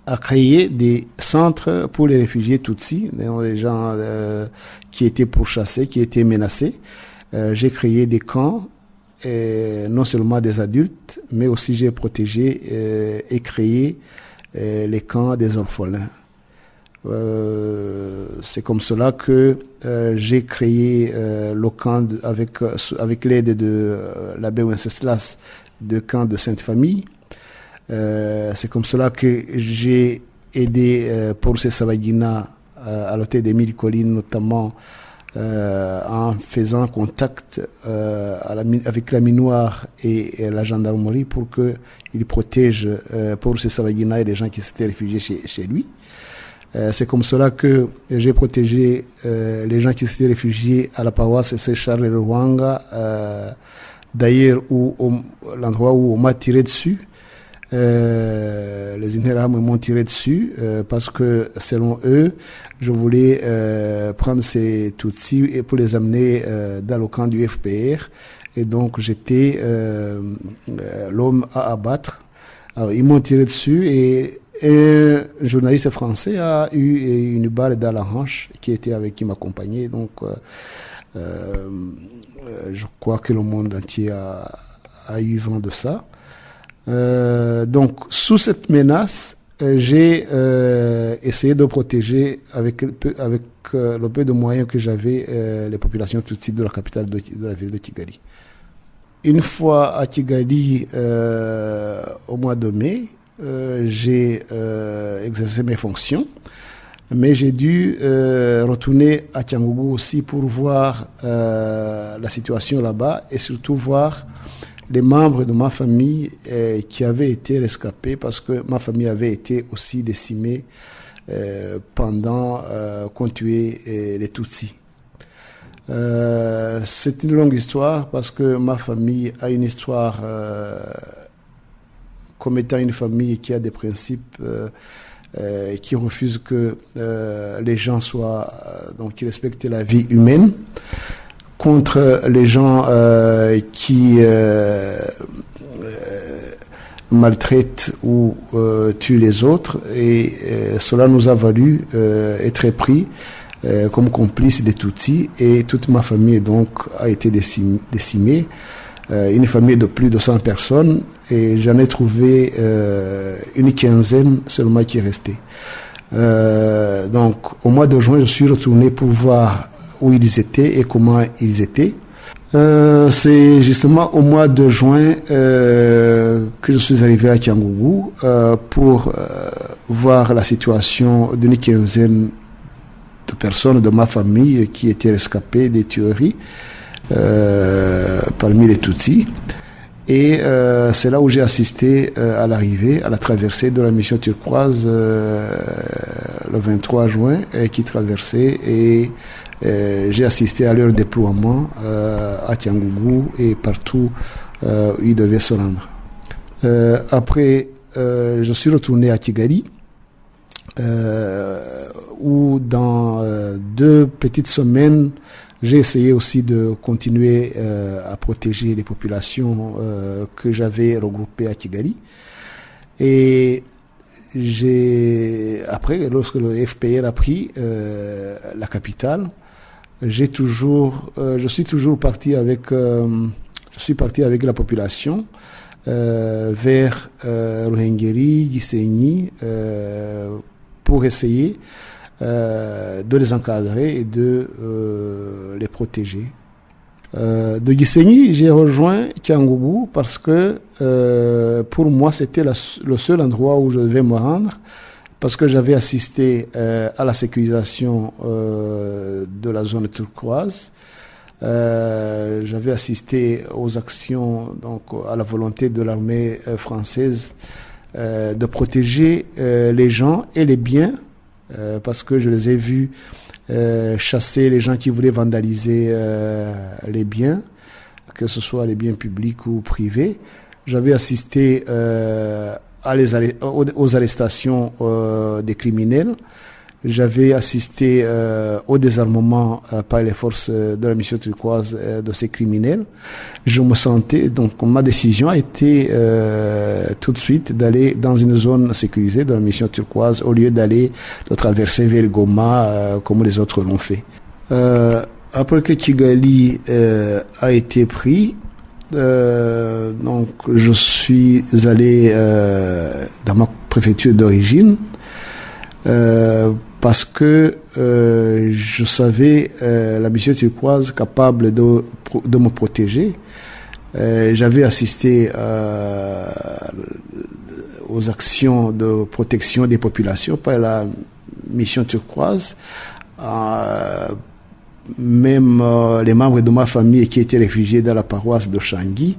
à créer des centres pour les réfugiés Tutsis, les gens qui étaient pourchassés, qui étaient menacés. J'ai créé des camps, non seulement des adultes, mais aussi j'ai protégé et créé les camps des orphelins. C'est comme cela que j'ai créé le camp avec l'aide de l'abbé Wenceslas de camp de Sainte-Famille. C'est comme cela que j'ai aidé Paul Rusesabagina à l'hôtel d'Émile Collines, notamment en faisant contact avec la Minoire et la gendarmerie pour qu'il protège Paul Rusesabagina et les gens qui s'étaient réfugiés chez lui. C'est comme cela que j'ai protégé les gens qui s'étaient réfugiés à la paroisse Saint-Charles de Rwanga, d'ailleurs l'endroit où on m'a tiré dessus. Les Interahamwe m'ont tiré dessus parce que selon eux, je voulais prendre ces Tutsis et pour les amener dans le camp du FPR, et donc j'étais l'homme à abattre. Alors ils m'ont tiré dessus et un journaliste français a eu une balle dans la hanche qui m'accompagnait. Donc je crois que le monde entier a eu vent de ça. Donc sous cette menace, j'ai essayé de protéger avec le peu de moyens que j'avais les populations Tutsis de la capitale de la ville de Kigali. Une fois à Kigali au mois de mai, j'ai exercé mes fonctions, mais j'ai dû retourner à Cyangugu aussi pour voir la situation là-bas et surtout voir les membres de ma famille qui avaient été rescapés parce que ma famille avait été aussi décimée pendant qu'on tuait les Tutsis. C'est une longue histoire parce que ma famille a une histoire comme étant une famille qui a des principes qui refuse que les gens soient donc qui respectent la vie humaine, contre les gens qui maltraitent ou tuent les autres, et cela nous a valu être pris comme complices des Tutsis, et toute ma famille donc a été décimée, une famille de plus de 100 personnes, et j'en ai trouvé une quinzaine seulement qui est restée. Donc au mois de juin, je suis retourné pour voir où ils étaient et comment ils étaient. C'est justement au mois de juin que je suis arrivé à Cyangugu pour voir la situation d'une quinzaine de personnes de ma famille qui étaient rescapées des tueries parmi les Tutsis. Et c'est là où j'ai assisté à l'arrivée, à la traversée de la mission turquoise le 23 juin qui traversait, et j'ai assisté à leur déploiement à Cyangugu et partout où ils devaient se rendre. Après, je suis retourné à Kigali, où dans 2 petites semaines, j'ai essayé aussi de continuer à protéger les populations que j'avais regroupées à Kigali. Et après, lorsque le FPR a pris la capitale, je suis toujours parti avec la population vers Ruhengeri, Gisenyi, pour essayer de les encadrer et de les protéger. De Gisenyi, j'ai rejoint Cyangugu parce que pour moi c'était le seul endroit où je devais me rendre, parce que j'avais assisté à la sécurisation de la zone turquoise. J'avais assisté aux actions, donc à la volonté de l'armée française de protéger les gens et les biens, parce que je les ai vus chasser les gens qui voulaient vandaliser les biens, que ce soit les biens publics ou privés. J'avais assisté aux arrestations des criminels. J'avais assisté au désarmement par les forces de la mission turquoise de ces criminels. Je me sentais, donc ma décision a été tout de suite d'aller dans une zone sécurisée de la mission turquoise au lieu d'aller de traverser vers Goma comme les autres l'ont fait. Après que Kigali a été pris, donc je suis allé dans ma préfecture d'origine parce que je savais la mission turquoise capable de me protéger. J'avais assisté aux actions de protection des populations par la mission turquoise. Même les membres de ma famille qui étaient réfugiés dans la paroisse de Changi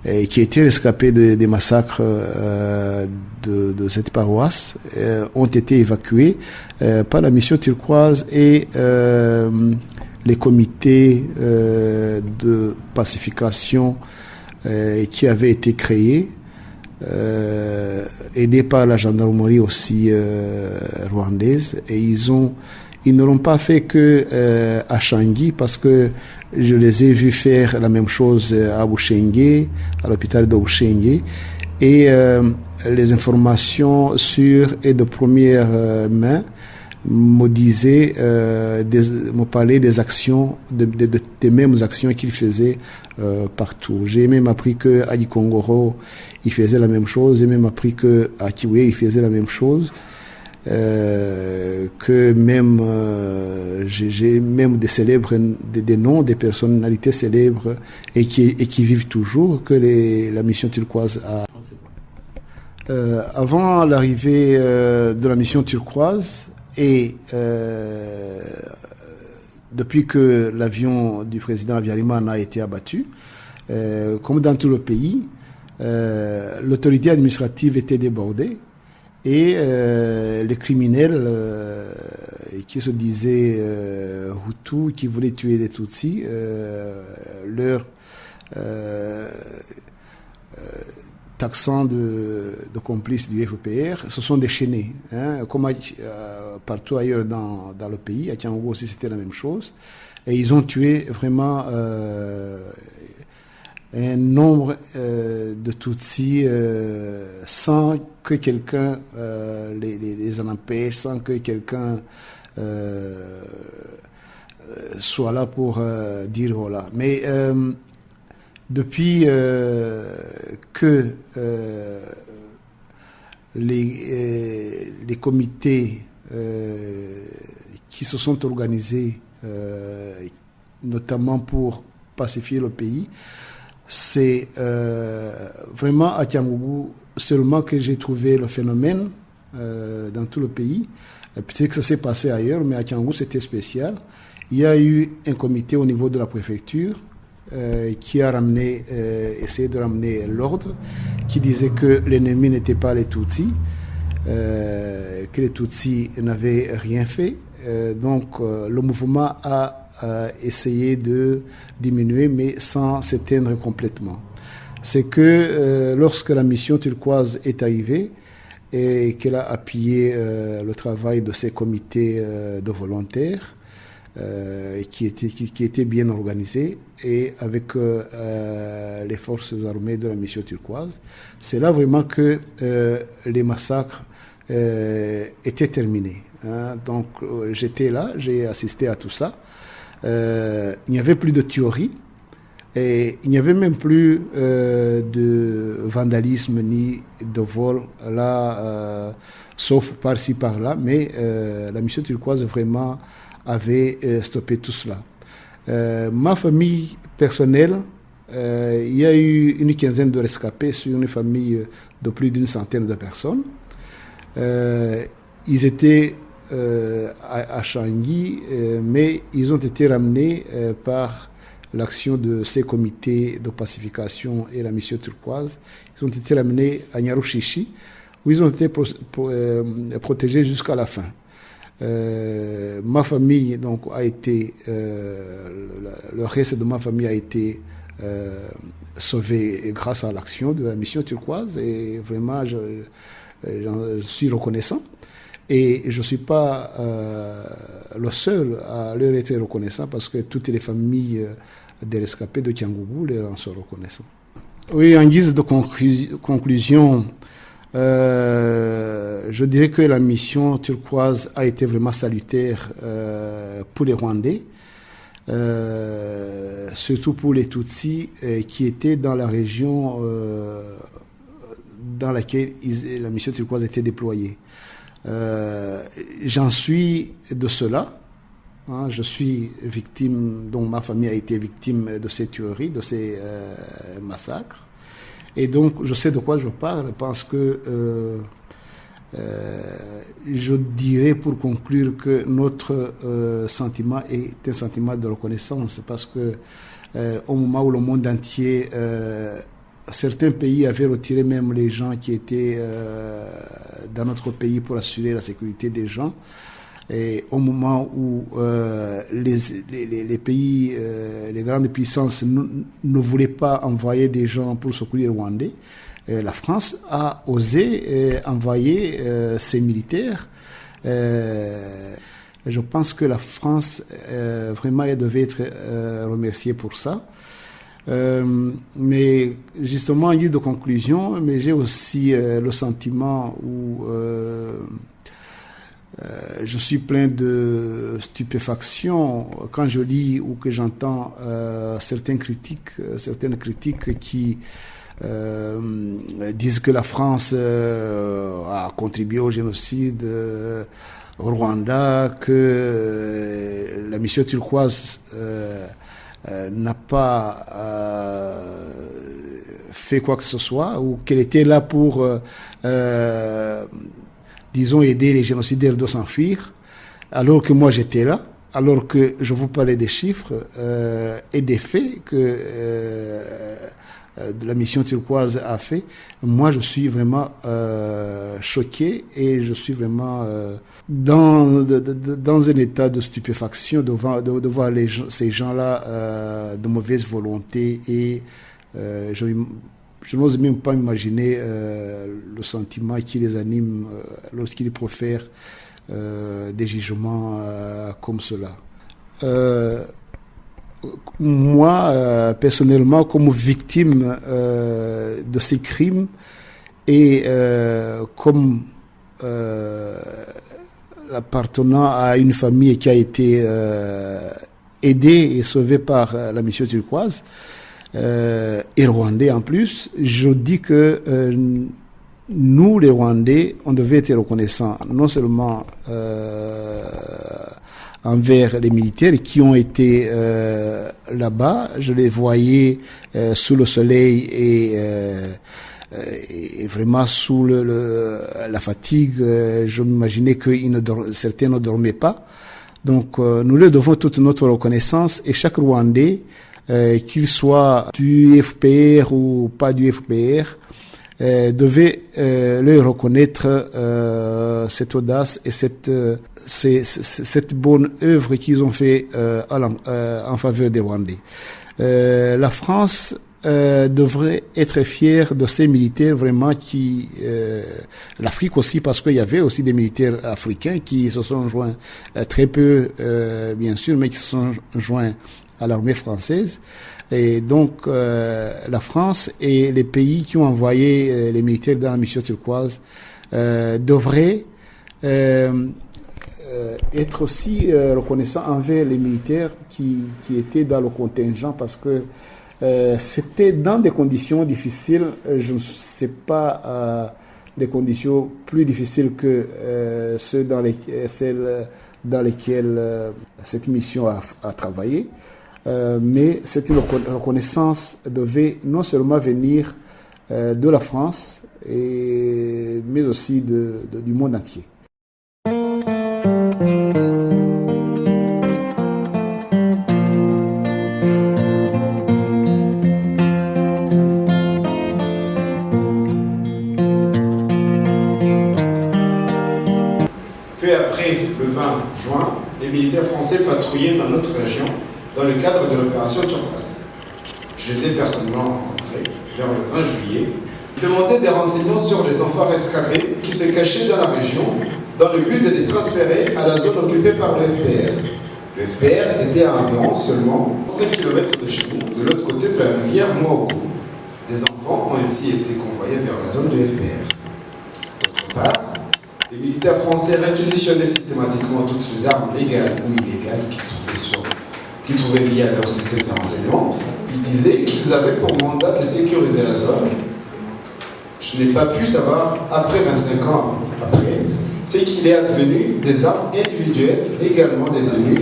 et qui étaient rescapés des massacres de cette paroisse ont été évacués par la mission turquoise et les comités de pacification qui avaient été créés, aidés par la gendarmerie aussi rwandaise, et ils ne l'ont pas fait que à Changi, parce que je les ai vus faire la même chose à Bouchengue, à l'hôpital de Bouchengue, et les informations sûres et de première main me disaient, me parlaient des actions, des mêmes actions qu'ils faisaient partout. J'ai même appris qu'à Gikongoro, ils faisaient la même chose. J'ai même appris qu'à Kiwé, ils faisaient la même chose. Que même j'ai même des célèbres, des noms des personnalités célèbres et qui vivent toujours, que la mission turquoise a. Avant l'arrivée de la mission turquoise et depuis que l'avion du président Habyarimana a été abattu, comme dans tout le pays, l'autorité administrative était débordée. Et les criminels qui se disaient Hutus, qui voulaient tuer des Tutsis, leur taxant de complices du FPR, se sont déchaînés. Comme partout ailleurs dans le pays, à Kiango aussi c'était la même chose. Et ils ont tué vraiment un nombre de Tutsis sans que quelqu'un les en empêche, sans que quelqu'un soit là pour dire voilà. Mais depuis que les comités qui se sont organisés, notamment pour pacifier le pays, c'est vraiment à Kiangougou seulement que j'ai trouvé le phénomène dans tout le pays. Peut-être que ça s'est passé ailleurs, mais à Kiangougou c'était spécial. Il y a eu un comité au niveau de la préfecture qui a essayé de ramener l'ordre, qui disait que l'ennemi n'était pas les Tutsis, que les Tutsis n'avaient rien fait. Donc le mouvement a essayer de diminuer, mais sans s'éteindre complètement. C'est que lorsque la mission turquoise est arrivée et qu'elle a appuyé le travail de ces comités de volontaires qui étaient bien organisés et avec les forces armées de la mission turquoise, c'est là vraiment que les massacres étaient terminés. Donc j'étais là, j'ai assisté à tout ça. Il n'y avait plus de tuerie et il n'y avait même plus de vandalisme ni de vol là, sauf par-ci par-là, mais la mission turquoise vraiment avait stoppé tout cela. Ma famille personnelle, il y a eu une quinzaine de rescapés sur une famille de plus d'une centaine de personnes. Ils étaient à Changi, mais ils ont été ramenés par l'action de ces comités de pacification et la mission turquoise. Ils ont été ramenés à Nyarushishi où ils ont été protégés jusqu'à la fin. Ma famille donc a été, le reste de ma famille a été sauvé grâce à l'action de la mission turquoise et vraiment j'en suis reconnaissant. Et je ne suis pas le seul à leur être reconnaissant parce que toutes les familles des rescapés de Tiangougou leur en sont reconnaissants. Oui, en guise de conclusion, je dirais que la mission turquoise a été vraiment salutaire pour les Rwandais, surtout pour les Tutsis qui étaient dans la région dans laquelle la mission turquoise était déployée. J'en suis de cela. Hein, je suis victime, donc ma famille a été victime de ces tueries, de ces massacres. Et donc, je sais de quoi je parle parce que je dirais pour conclure que notre sentiment est un sentiment de reconnaissance parce que au moment où le monde entier, certains pays avaient retiré même les gens qui étaient dans notre pays pour assurer la sécurité des gens. Et au moment où les pays, les grandes puissances ne voulaient pas envoyer des gens pour secourir les Rwandais, la France a osé envoyer ses militaires. Je pense que la France, vraiment, elle devait être remerciée pour ça. Mais justement, en guise de conclusion, mais j'ai aussi le sentiment où je suis plein de stupéfaction quand je lis ou que j'entends certaines critiques qui disent que la France a contribué au génocide au Rwanda, que la mission turquoise n'a pas fait quoi que ce soit ou qu'elle était là pour disons, aider les génocidaires de s'enfuir, alors que moi j'étais là, alors que je vous parlais des chiffres et des faits que la mission turquoise a fait. Moi, je suis vraiment choqué et je suis vraiment dans un état de stupéfaction de voir ces gens-là de mauvaise volonté et je n'ose même pas imaginer le sentiment qui les anime lorsqu'ils profèrent des jugements comme cela. Moi, personnellement, comme victime de ces crimes et comme appartenant à une famille qui a été aidée et sauvée par la mission turquoise, et rwandais en plus, je dis que nous, les Rwandais, on devait être reconnaissants, non seulement envers les militaires qui ont été là-bas, je les voyais sous le soleil et vraiment sous la fatigue, je m'imaginais que certains ne dormaient pas. Donc nous leur devons toute notre reconnaissance et chaque Rwandais, qu'il soit du FPR ou pas du FPR, devait leur reconnaître cette audace et cette bonne œuvre qu'ils ont fait en faveur des Rwandais. La France devrait être fière de ces militaires vraiment qui... l'Afrique aussi, parce qu'il y avait aussi des militaires africains qui se sont joints, très peu bien sûr, mais qui se sont joints à l'armée française. Et donc, la France et les pays qui ont envoyé les militaires dans la mission turquoise devraient être aussi reconnaissants envers les militaires qui étaient dans le contingent parce que c'était dans des conditions difficiles. Je ne sais pas des conditions plus difficiles que celles dans lesquelles cette mission a travaillé. Mais cette reconnaissance devait non seulement venir de la France, mais aussi du monde entier. militaires français patrouillaient dans notre région dans le cadre de l'opération Turquoise. Je les ai personnellement rencontrés vers le 20 juillet. Ils demandaient des renseignements sur les enfants rescapés qui se cachaient dans la région dans le but de les transférer à la zone occupée par le FPR. Le FPR était à environ seulement 5 km de chez nous, de l'autre côté de la rivière Mouakou. Des enfants ont ainsi été convoyés vers la zone du FPR. D'autre part, les militaires français réquisitionnaient systématiquement toutes les armes légales ou illégales qu'ils trouvaient liées à leur système de renseignement. Ils disaient qu'ils avaient pour mandat de sécuriser la zone. Je n'ai pas pu savoir, après 25 ans après, ce qu'il est advenu des armes individuelles légalement détenues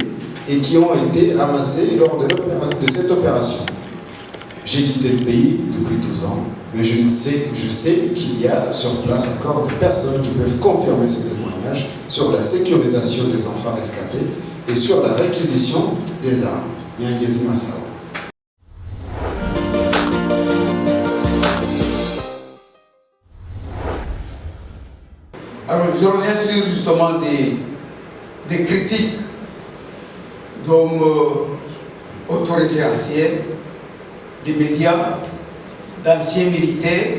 et qui ont été amassées lors de cette opération. J'ai quitté le pays depuis 12 ans, mais je sais qu'il y a sur place encore des personnes qui peuvent confirmer ce témoignage sur la sécurisation des enfants rescapés et sur la réquisition des armes. Nyangezi Masao. Alors, je reviens sur justement des critiques d'hommes autoréférentiels, des médias, d'anciens militaires.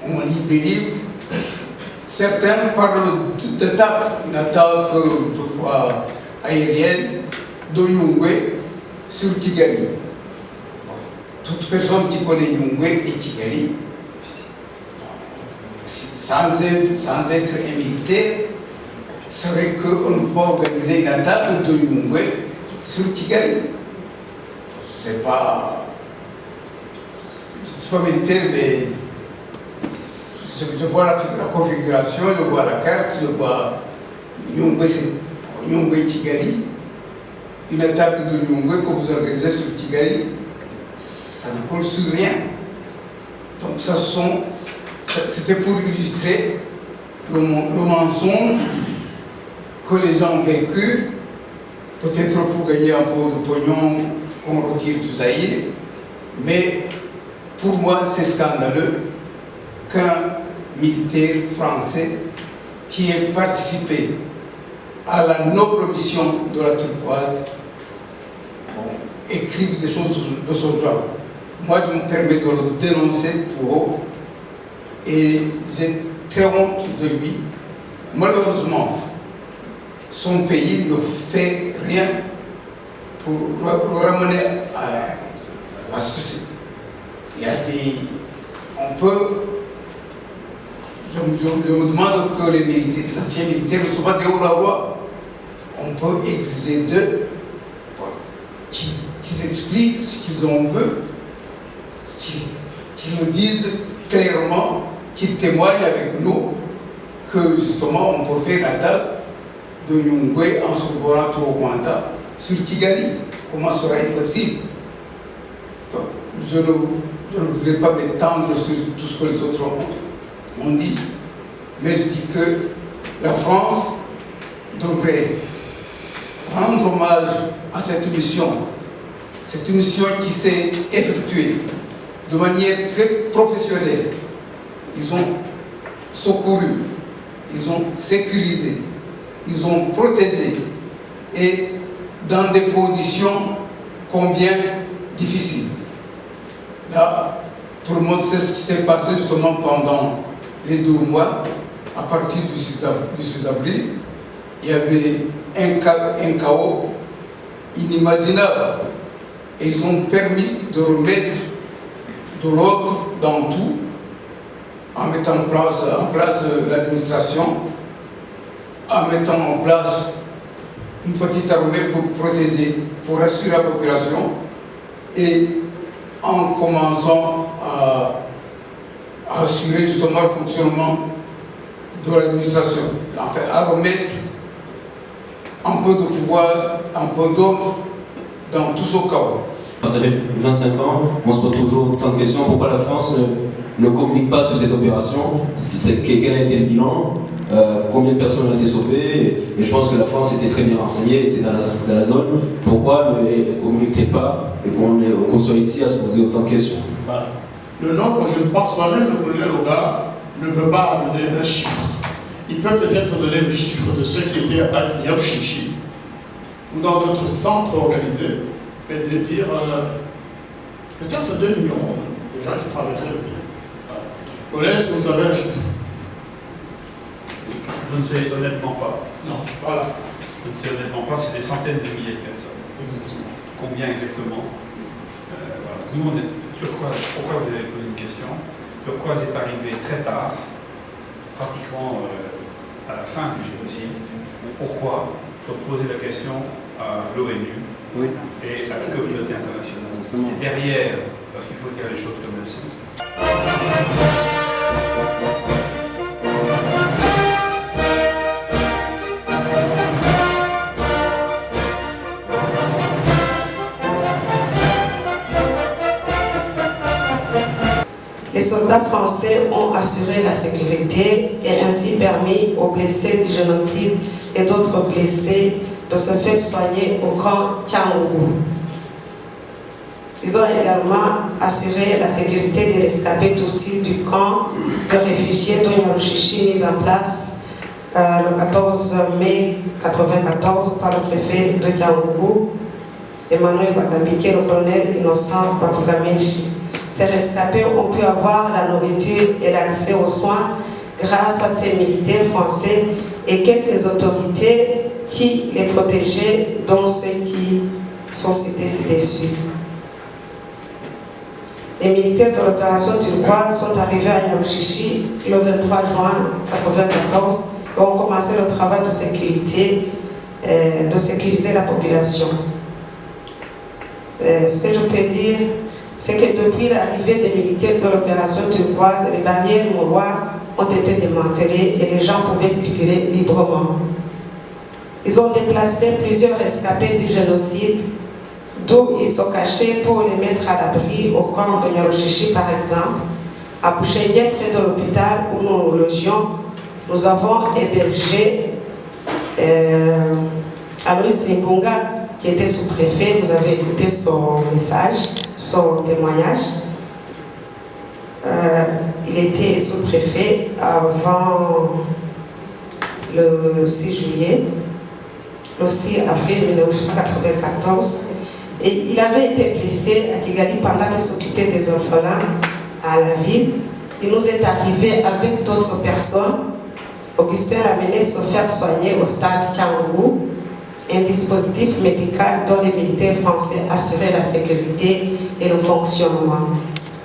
On lit des livres. Certains parlent d'attaque, une attaque, je crois, aérienne d'Onyungwe sur Kigali. Toute personne qui connaît Nyungwe et Kigali, sans être un militaire, serait qu'on ne peut organiser une attaque de Nyungwe sur Kigali. C'est pas militaire, mais je vois la configuration, je vois la carte, je vois Nyungwe Kigali. Une attaque de Nyungwe que vous organisez sur Kigali, ça ne colle sur rien. Donc c'était pour illustrer le mensonge que les gens ont vécu, peut-être pour gagner un peu de pognon qu'on retire du Zaïre, mais pour moi c'est scandaleux qu'un militaire français qui ait participé à la noble mission de la Turquoise écrive des choses de ce genre. Moi je me permets de le dénoncer tout haut et j'ai très honte de lui. Malheureusement, son pays ne fait rien pour le ramener à ce que c'est. Il y a des... On peut... Je me demande que les militaires, les anciens militaires ne sont pas des hauts-la-loi. On peut exiger d'eux qu'ils expliquent ce qu'ils en veulent, qu'ils nous disent clairement, qu'ils témoignent avec nous que justement on peut faire l'attaque de Nyungwe en survolant tout au Rwanda sur Kigali. Comment sera-il possible? Donc, je ne voudrais pas m'étendre sur tout ce que les autres ont dit, mais je dis que la France devrait rendre hommage à cette mission qui s'est effectuée de manière très professionnelle. Ils ont secouru, ils ont sécurisé, ils ont protégé, et dans des conditions combien difficiles. Là, tout le monde sait ce qui s'est passé justement pendant les 2 mois, à partir du 6 avril. Il y avait un chaos inimaginable. Et ils ont permis de remettre de l'ordre dans tout, en mettant en place l'administration, en mettant en place une petite armée pour protéger, pour assurer la population, et en commençant à assurer justement le fonctionnement de l'administration, enfin à remettre un peu de pouvoir, un peu d'ordre dans tout ce chaos. Ça fait 25 ans, on se pose toujours tant de questions. Pourquoi la France ne communique pas sur cette opération? Quel a été le bilan? Combien de personnes ont été sauvées? Et je pense que la France était très bien renseignée, était dans la zone. Pourquoi ne communiquait pas et qu'on soit ici à se poser autant de questions? Voilà. Le nombre, je ne pense pas, même le colonel Oga ne peut pas donner un chiffre. Il peut peut-être donner le chiffre de ceux qui étaient à Yaouchichi ou dans d'autres centres organisés, mais de dire peut-être 2 millions de gens qui traversaient le pays. Voilà. Est-ce que vous avez un chiffre? Je ne sais honnêtement pas. Non, voilà. Je ne sais honnêtement pas, c'est des centaines de milliers de personnes. Exactement. Combien exactement? Voilà. Nous, on est pourquoi vous avez posé une question? Turquoise est arrivé très tard, pratiquement à la fin du génocide. Pourquoi? Il faut poser la question à l'ONU et à la communauté internationale. Et derrière, parce qu'il faut dire les choses comme elles sont. Les soldats français ont assuré la sécurité et ainsi permis aux blessés du génocide et d'autres blessés de se faire soigner au camp Tchangougou. Ils ont également assuré la sécurité des rescapés Tutsis du camp de réfugiés de Nyaruchichi mis en place le 14 mai 1994 par le préfet de Tchangougou, Emmanuel Bagambiki et le colonel Innocent Bavugameshi. Ces rescapés ont pu avoir la nourriture et l'accès aux soins grâce à ces militaires français et quelques autorités qui les protégeaient, dont ceux qui sont cités ci-dessus. Les militaires de l'opération Turquoise sont arrivés à Nyaruchichi le 23 juin 1994 et ont commencé le travail de sécurité, de sécuriser la population. Ce que je peux dire, c'est que depuis l'arrivée des militaires de l'opération Turquoise, les barrières mouroirs ont été démantelées et les gens pouvaient circuler librement. Ils ont déplacé plusieurs rescapés du génocide, d'où ils sont cachés pour les mettre à l'abri au camp de Nyaruchichi par exemple. À Bouchengue, près de l'hôpital où nous logions, nous avons hébergé Alois Ngunga, qui était sous-préfet. Vous avez écouté son message, son témoignage. Il était sous-préfet avant le 6 juillet, le 6 avril 1994. Et il avait été blessé à Kigali pendant qu'il s'occupait des orphelins à la ville. Il nous est arrivé avec d'autres personnes. Augustin l'a mené se faire soigner au stade Tchangougou, un dispositif médical dont les militaires français assuraient la sécurité et le fonctionnement.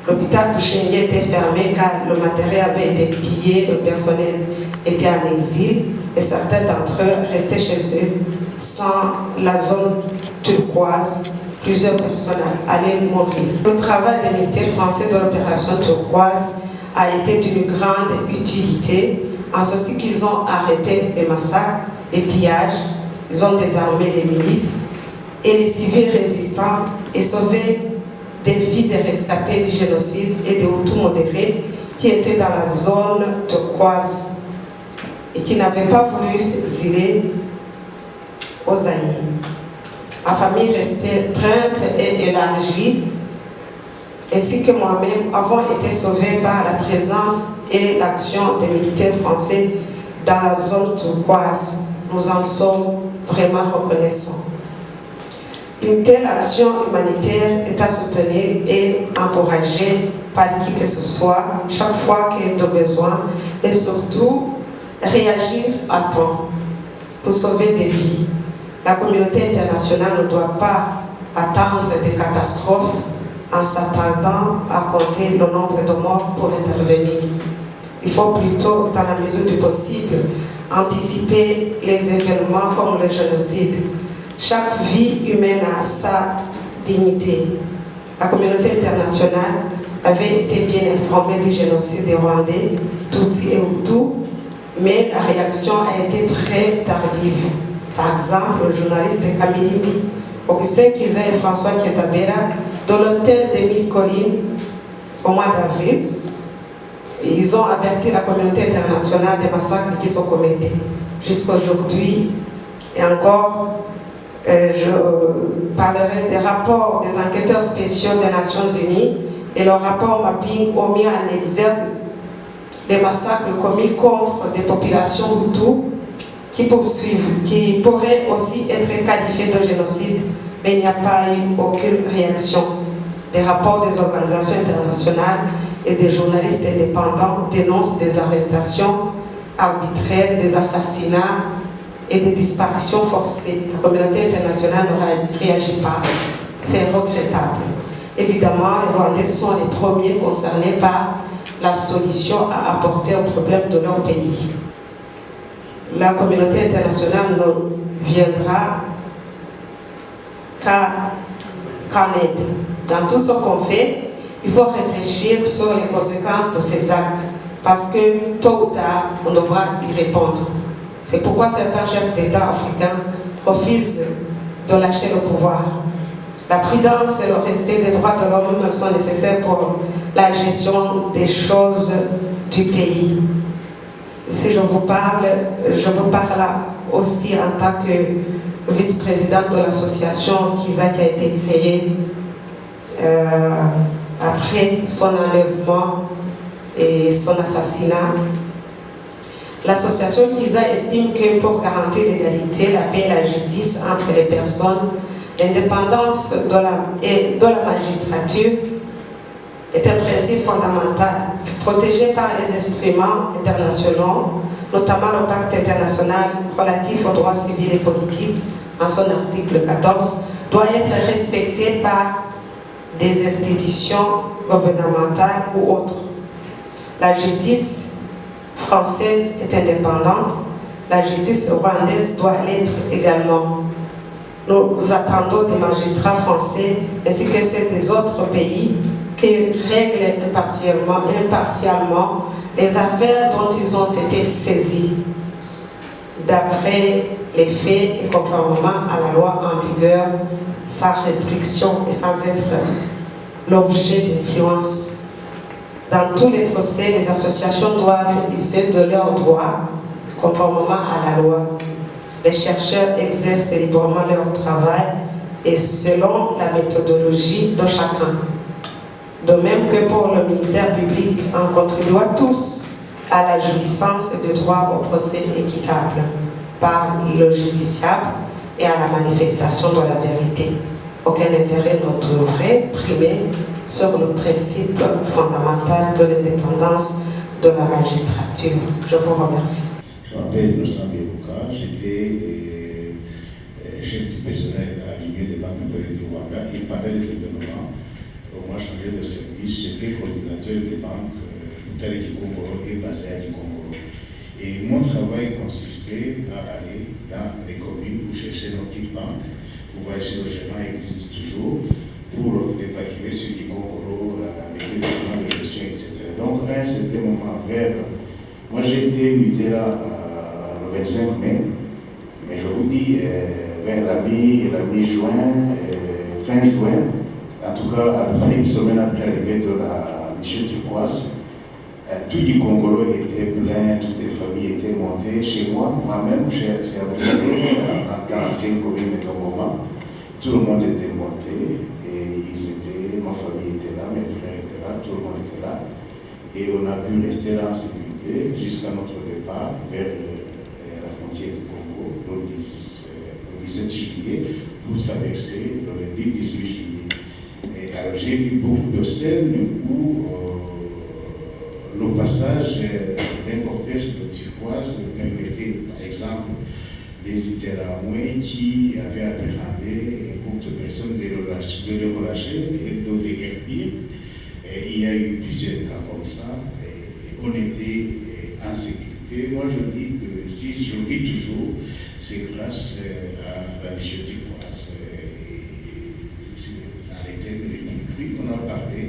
L'hôpital Bouchengue était fermé car le matériel avait été pillé, le personnel était en exil et certains d'entre eux restaient chez eux. Sans la zone turquoise, plusieurs personnes allaient mourir. Le travail des militaires français de l'opération Turquoise a été d'une grande utilité en ceci qu'ils ont arrêté les massacres, les pillages, ils ont désarmé les milices et les civils résistants et sauvé des vies des rescapés du génocide et des Hutus modérés qui étaient dans la zone turquoise et qui n'avaient pas voulu s'exiler aux Zaïre. Ma famille restait restreinte et élargie, ainsi que moi-même avons été sauvés par la présence et l'action des militaires français dans la zone turquoise. Nous en sommes vraiment reconnaissants. Une telle action humanitaire est à soutenir et encourager par qui que ce soit, chaque fois qu'il y a de besoin, et surtout réagir à temps pour sauver des vies. La communauté internationale ne doit pas attendre des catastrophes en s'attardant à compter le nombre de morts pour intervenir. Il faut plutôt, dans la mesure du possible, anticiper les événements comme le génocide. Chaque vie humaine a sa dignité. La communauté internationale avait été bien informée du génocide des Rwandais, Tutsis et Hutus, mais la réaction a été très tardive. Par exemple, le journaliste Kamilini, Augustin Kiza et François Kezabera, de l'hôtel des 1000 collines au mois d'avril, ils ont averti la communauté internationale des massacres qui sont commis. Jusqu'à aujourd'hui, et encore, je parlerai des rapports des enquêteurs spéciaux des Nations Unies et leur rapport mapping ont mis en exergue les massacres commis contre des populations hutus qui pourraient aussi être qualifiés de génocide, mais il n'y a pas eu aucune réaction. Des rapports des organisations internationales et des journalistes indépendants dénoncent des arrestations arbitraires, des assassinats et des disparitions forcées. La communauté internationale ne réagit pas. C'est regrettable. Évidemment, les Rwandais sont les premiers concernés par la solution à apporter au problème de leur pays. La communauté internationale ne viendra qu'en aide. Dans tout ce qu'on fait, il faut réfléchir sur les conséquences de ces actes, parce que tôt ou tard, on devra y répondre. C'est pourquoi certains chefs d'État africains refusent de lâcher le pouvoir. La prudence et le respect des droits de l'homme sont nécessaires pour la gestion des choses du pays. Si je vous parle aussi en tant que vice-présidente de l'association Kiza qui a été créée après son enlèvement et son assassinat. L'association Kiza estime que pour garantir l'égalité, la paix et la justice entre les personnes, l'indépendance de la magistrature est un principe fondamental, protégé par les instruments internationaux, notamment le pacte international relatif aux droits civils et politiques, en son article 14, doit être respecté par des institutions gouvernementales ou autres. La justice française est indépendante, la justice rwandaise doit l'être également. Nous attendons des magistrats français ainsi que ceux des autres pays qui règlent impartialement les affaires dont ils ont été saisis d'après les faits et conformément à la loi en vigueur, sans restriction et sans être l'objet d'influence. Dans tous les procès, les associations doivent user de leurs droits conformément à la loi. Les chercheurs exercent librement leur travail et selon la méthodologie de chacun. De même que pour le ministère public, on contribue tous à la jouissance du droit au procès équitable par le justiciable et à la manifestation de la vérité. Aucun intérêt ne devrait primer sur le principe fondamental de l'indépendance de la magistrature. Je vous remercie. Je m'appelle Innocent Biruka, j'étais chef du personnel à l'Union des banques d'intérêt du Rwanda et pendant les événements, on m'a changé de service, j'étais coordinateur des banques Butare du Congo et Bazaya du Congo. Et mon travail consistait à aller dans les communes pour chercher nos petites banques, pour voir si le gérant existe toujours, pour évacuer sur du Congo avec les documents de gestion, etc. Donc à un certain moment, moi j'ai été muté là le 25 mai, mais je vous dis, vers la mi-juin, fin juin, en tout cas à peu près une semaine après l'arrivée de la mission turquoise, tout du Congo était plein, toutes les familles étaient montées chez moi, moi-même, c'est à dans l'ancienne commune de Tongoma, tout le monde était monté, et ma famille était là, mes frères étaient là, tout le monde était là, et on a pu rester là en sécurité jusqu'à notre départ vers la frontière du Congo, le 17 juillet, pour traverser le 18 juillet. Et alors j'ai vu beaucoup de scènes où le passage d'un cortège de turquoise permettait, par exemple, des Iteramouais qui avaient appréhendé beaucoup de personnes de les relâcher et de les guérir. Il y a eu plusieurs cas comme ça, et on était en sécurité. Moi je dis que si je vis toujours, c'est grâce à la mission turquoise. Dans les thèmes républicains, on a parlé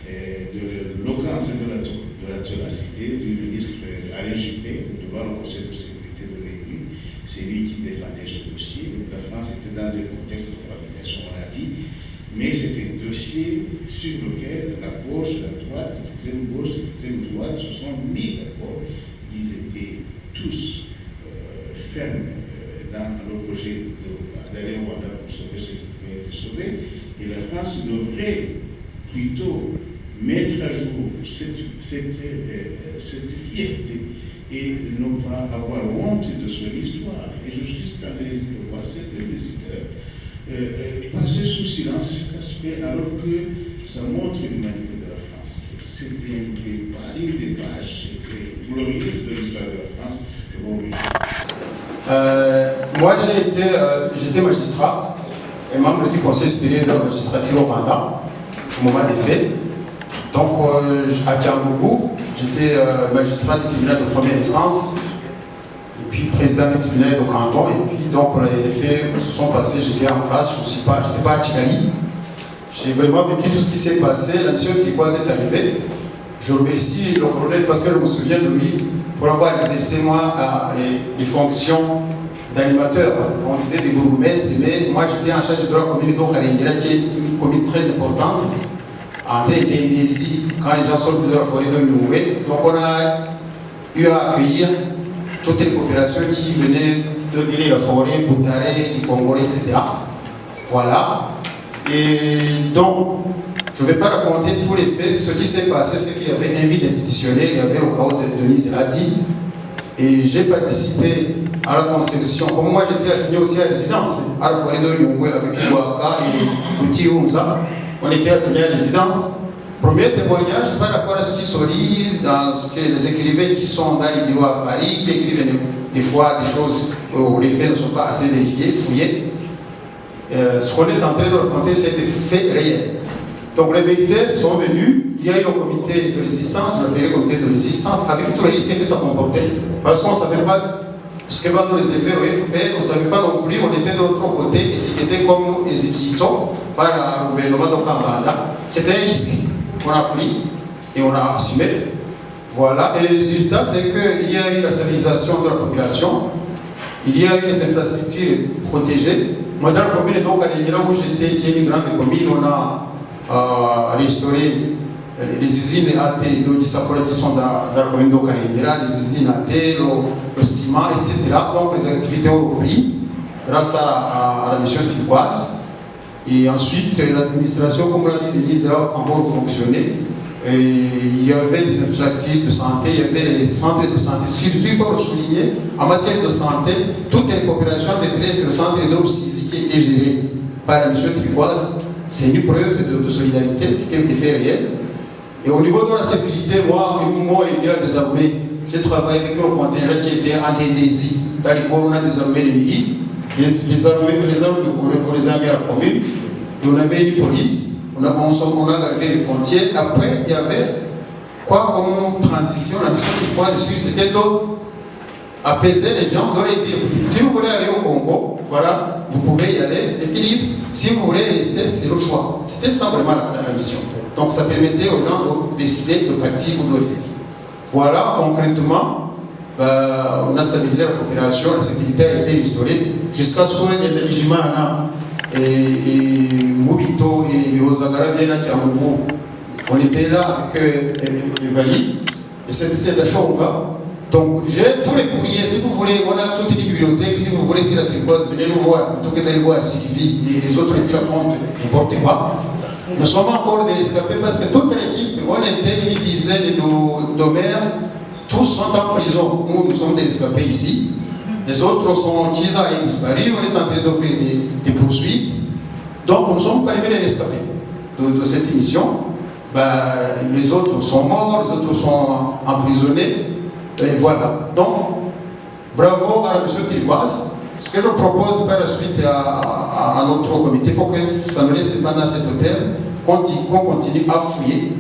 de l'occurrence de la ténacité du ministre Alain Juppé devant le Conseil de sécurité de l'ONU. C'est lui qui défendait ce dossier. La France était dans un contexte de cohabitation, on l'a dit, mais c'était un dossier sur lequel la gauche, la droite, l'extrême gauche, l'extrême droite se sont mis d'accord. Ils étaient tous fermes dans le projet d'aller au Rwanda pour sauver ce qui pouvait être sauvé. Et la France devrait plutôt mettre à jour cette fierté et ne pas avoir honte de son histoire. Et je suis scandalisé de voir certains visiteurs passer sous silence cet aspect alors que ça montre l'humanité de la France. C'est une des pages glorieuses de l'histoire de la France. Je vous remercie. Moi, j'étais magistrat et membre du Conseil supérieur de la magistrature au Rwanda au moment des faits. Donc, à Kiambougou, j'étais magistrat du tribunal de première instance et puis président du tribunal de canton. Et puis, donc, les faits se sont passés, j'étais en place, je n'étais pas à Kigali. J'ai vraiment vécu tout ce qui s'est passé. La mission turquoise est arrivée. Je remercie le colonel parce que je me souviens de lui pour avoir exercé moi les fonctions d'animateur. On disait des bourgmestres, mais moi j'étais en charge de la commune d'Okarengera, qui est une commune très importante, entre ici, quand les gens sortent de la forêt de Noué. Donc on a eu à accueillir toutes les populations qui venaient de la forêt, Boutaré, du Congo, etc. Voilà. Et donc, je ne vais pas raconter tous les faits. Ce qui s'est passé, c'est qu'il y avait un vide institutionnel, il y avait au cas où Denise l'a dit. Et j'ai participé à la conception. Comme moi, j'étais assigné aussi à la résidence, à la forêt de Yongwe avec Iwaka et Outi Oumza. On était assigné à la résidence. Premier témoignage par rapport à ce qui se lit dans ce que les écrivains qui sont dans les bureaux à Paris, qui écrivent des fois des choses où les faits ne sont pas assez vérifiés, fouillés. Ce qu'on est en train de raconter, c'est des faits réels. Donc les militaires sont venus, il y a eu le comité de résistance, le comité de résistance, avec tous les risques que ça comportait. Parce qu'on ne savait pas ce que va nous réserver au FPR, on ne savait pas non plus, on était de l'autre côté, étiquetés comme les Egyptiens par le gouvernement de Kambanda. C'était un risque qu'on a pris et on a assumé. Voilà, et le résultat, c'est qu'il y a eu la stabilisation de la population, il y a eu les infrastructures protégées. Moi, dans la commune d'Okarengera où j'étais, qui est une grande commune, on a restauré les usines AT de Gisakora qui sont dans la commune d'Okarengera, les usines AT, le ciment, etc. Donc les activités ont repris grâce à la mission turquoise. Et ensuite, l'administration, comme l'a dit Denise, a encore fonctionné. Et il y avait des infrastructures de santé, il y avait les centres de santé. Surtout, il faut le souligner, en matière de santé, toutes les populations détresse, le centre d'Obsisi qui était géré par la mission turquoise, c'est une preuve de solidarité, c'est quelque fait réel. Et au niveau de la sécurité, moi, ils m'ont aidé à désarmer. J'ai travaillé avec le contingent qui était en TDC, dans les on a désarmé les milices, les armes pour les armées à la commune, et on avait une police. On a gardé les frontières. Après, il y avait quoi comme transition, la mission du point de vue, c'était d'apaiser les gens, de leur dire, si vous voulez aller au Congo, voilà, vous pouvez y aller, c'est libre. Si vous voulez rester, c'est le choix. C'était ça vraiment la mission. Donc ça permettait aux gens de décider de partir ou de rester. Voilà, concrètement, on a stabilisé la population, la sécurité a été restaurée, jusqu'à ce qu'on ait des régiments et Moubito et Ozagara viennent à Kiambougou. On était là avec les valides, et c'est d'Achonga. Donc j'ai tous les courriers, si vous voulez, on a toutes les bibliothèques, si vous voulez, si la turquoise, venez nous voir, plutôt que d'aller voir Sylvie et les autres qui la comptent, n'importe quoi. Nous sommes encore des rescapés parce que toute l'équipe, on était une dizaine de maires, tous sont en prison. Nous sommes des rescapés ici. Les autres sont Kiza et disparus, on est en train de faire des poursuites. Donc nous sommes parmi les rescapés de cette émission. Les autres sont morts, les autres sont emprisonnés. Et voilà. Donc, bravo à la mission turquoise. Ce que je propose par la suite à notre comité, il faut que ça ne reste pas dans cet hôtel, qu'on continue à fouiller,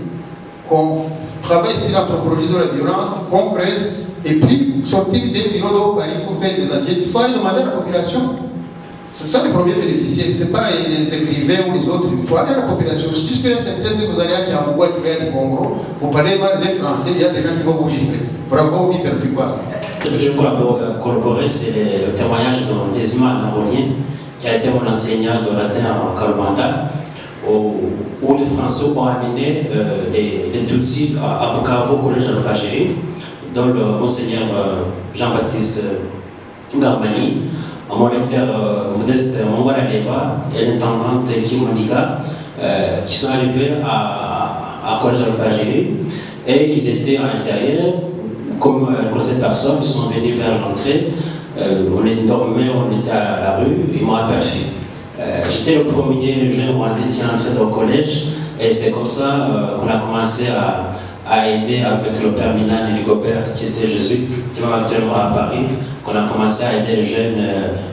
qu'on travaille sur l'anthropologie de la violence, qu'on creuse, et puis sortir des bureaux de Paris pour faire des enquêtes. Il faut aller demander à la population. Ce sont les premiers bénéficiaires, ce n'est pas les écrivains ou les autres. Il faut aller à la population. Je suis sûr et certain, si vous allez à Kiambougou, à Tibet, au Congo, vous parlez mal des Français, il y a des gens qui vont vous gifler. Bravo, Victor Fuquoise. Je corroborer, c'est le témoignage de Nesma Naronien, qui a été mon enseignant de latin en Kalmanda, où les Français ont amené les Tutsis à Bukavu, au collège Alpha-Géry, dont le monseigneur Jean-Baptiste Garmani, mon lecteur Modeste Mongwala Leba et l'intendante Kim Mandika, qui sont arrivés à à Collège Alpha-Algérie, et ils étaient à l'intérieur, comme cette personne, ils sont venus vers l'entrée, on dormait, on était à la rue, ils m'ont aperçu. J'étais le premier jeune rwandais qui est entré au collège, et c'est comme ça qu'on a commencé à aider avec le père Minan et Gobert, qui était jésuite, qui est actuellement à Paris, qu'on a commencé à aider les jeunes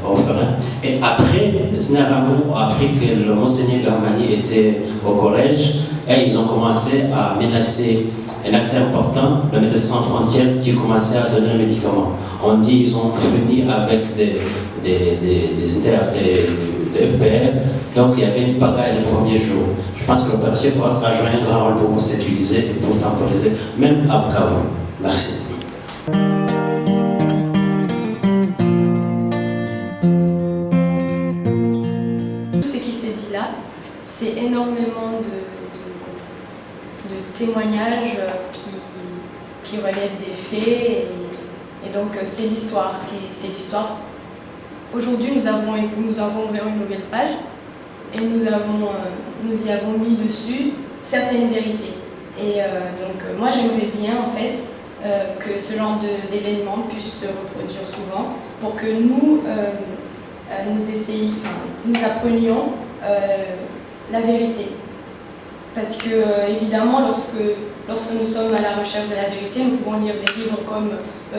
orphelins. Et après, les Seigneur Ramon a appris que le Monseigneur Garmani était au collège, et ils ont commencé à menacer un acteur important, le Médecins Sans Frontières, qui commençait à donner le médicament. On dit qu'ils ont fini avec des FPR, donc il y avait une pagaille les premiers jours. Je pense que le Père Cheikh a joué un grand rôle pour sécuriser et pour temporiser, même à Bukavu. Merci. Tout ce qui s'est dit là, c'est énormément de témoignages qui relèvent des faits, et donc c'est l'histoire. Aujourd'hui, nous avons ouvert une nouvelle page et nous y avons mis dessus certaines vérités. Et donc moi j'aimerais bien en fait que ce genre d'événements puisse se reproduire souvent pour que nous nous apprenions la vérité. Parce que évidemment lorsque nous sommes à la recherche de la vérité, nous pouvons lire des livres comme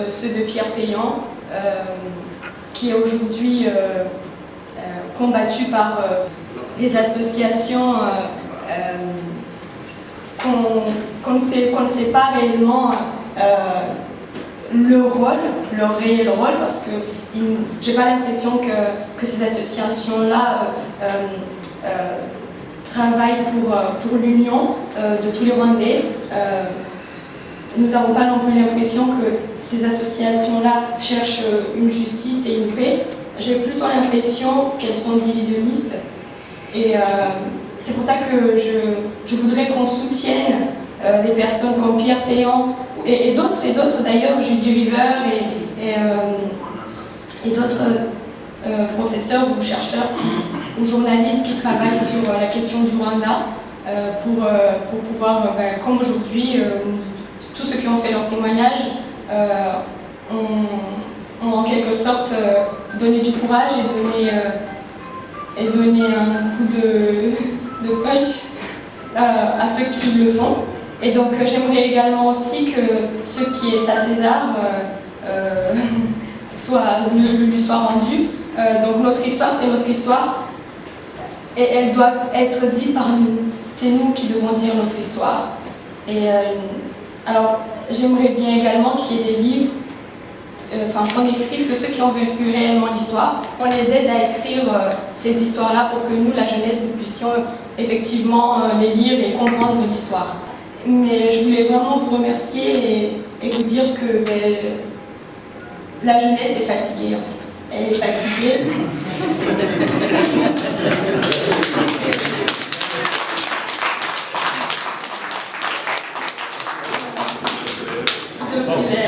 ceux de Pierre Péan, qui est aujourd'hui combattu par les associations qu'on ne sait pas réellement leur réel rôle, parce que j'ai pas l'impression que ces associations-là travaillent pour l'union de tous les Rwandais. Nous n'avons pas non plus l'impression que ces associations-là cherchent une justice et une paix. J'ai plutôt l'impression qu'elles sont divisionnistes. Et c'est pour ça que je voudrais qu'on soutienne des personnes comme Pierre Péan et d'autres d'ailleurs, Judy River et d'autres professeurs ou chercheurs ou journalistes qui travaillent sur la question du Rwanda pour pouvoir, comme aujourd'hui, tous ceux qui ont fait leur témoignage ont en quelque sorte donné du courage et donné un coup de punch à ceux qui le font. Et donc j'aimerais également aussi que ce qui est à César lui soit rendu. Donc notre histoire, c'est notre histoire et elle doit être dite par nous. C'est nous qui devons dire notre histoire. Et alors j'aimerais bien également qu'il y ait des livres, qu'on écrive, que ceux qui ont vécu réellement l'histoire, on les aide à écrire ces histoires-là pour que nous, la jeunesse, nous puissions effectivement les lire et comprendre l'histoire. Mais je voulais vraiment vous remercier et vous dire que la jeunesse est fatiguée en fait. Elle est fatiguée.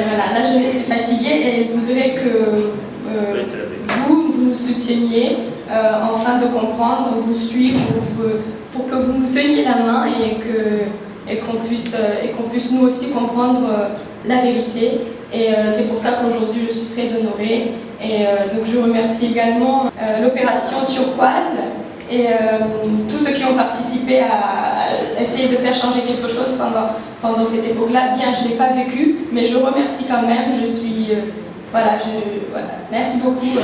Voilà, la jeunesse est fatiguée et elle voudrait que vous nous souteniez afin de comprendre, vous suivre, pour que vous nous teniez la main et qu'on puisse nous aussi comprendre la vérité. Et c'est pour ça qu'aujourd'hui je suis très honorée. Et donc je remercie également l'opération Turquoise et tous ceux qui ont participé à essayer de faire changer quelque chose pendant cette époque-là. Bien, je ne l'ai pas vécu, mais je remercie quand même. Je suis... voilà. Merci beaucoup.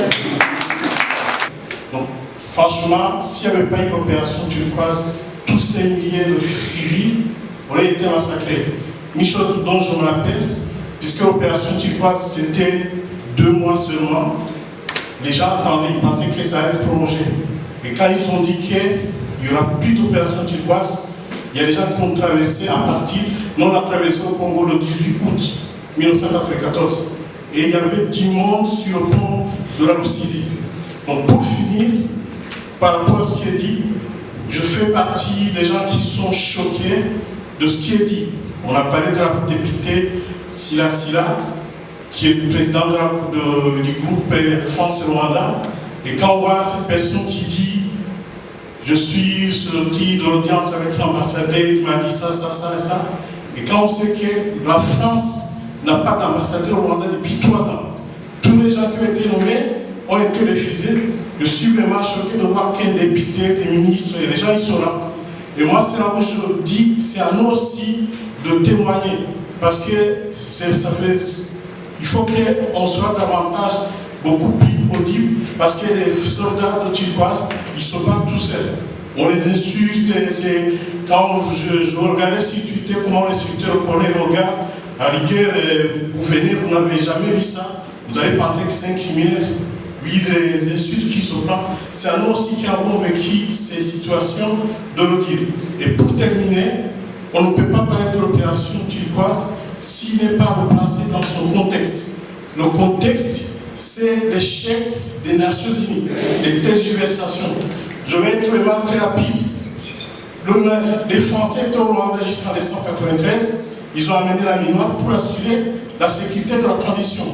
Donc, franchement, s'il n'y avait pas eu l'opération Turquoise, tous ces milliers de civils auraient été massacrés. Une chose dont je me rappelle, puisque l'opération Turquoise, c'était 2 mois seulement, les gens attendaient, ils pensaient que ça allait être prolongé. Et quand ils ont dit qu'il n'y aura plus d'opération Turquoise, il y a des gens qui ont traversé à partir, nous on a traversé au Congo le 18 août 1994. Et il y avait du monde sur le pont de la Rusizi. Donc pour finir, par rapport à ce qui est dit, je fais partie des gens qui sont choqués de ce qui est dit. On a parlé de la députée Sila, qui est président du groupe France Rwanda. Et quand on voit cette personne qui dit je suis sorti de l'audience avec l'ambassadeur, il m'a dit ça, ça, ça et ça. Et quand on sait que la France n'a pas d'ambassadeur au Rwanda depuis 3 ans, tous les gens qui ont été nommés ont été refusés. Je suis vraiment choqué de voir qu'un député, des ministres, et les gens ils sont là. Et moi, c'est là où je dis, c'est à nous aussi de témoigner. Parce que il faut qu'on soit davantage, beaucoup plus audible. Parce que les soldats de Turquoise, ils ne sont pas tout seuls. On les insulte. Quand je regardais sur Twitter, comment les insulteurs reconnaissent le gars, à rigueur, vous venez, vous n'avez jamais vu ça. Vous allez penser que c'est un criminel. Oui, les insultes qui se prennent, c'est à nous aussi qui avons vécu ces situations de le dire. Et pour terminer, on ne peut pas parler de l'opération Turquoise s'il n'est pas replacé dans son contexte. Le contexte, c'est l'échec des Nations Unies, les tergiversations. Je vais être vraiment très rapide. Les Français étaient au Rwanda jusqu'en 1993. Ils ont amené la MINUSMA pour assurer la sécurité de la transition.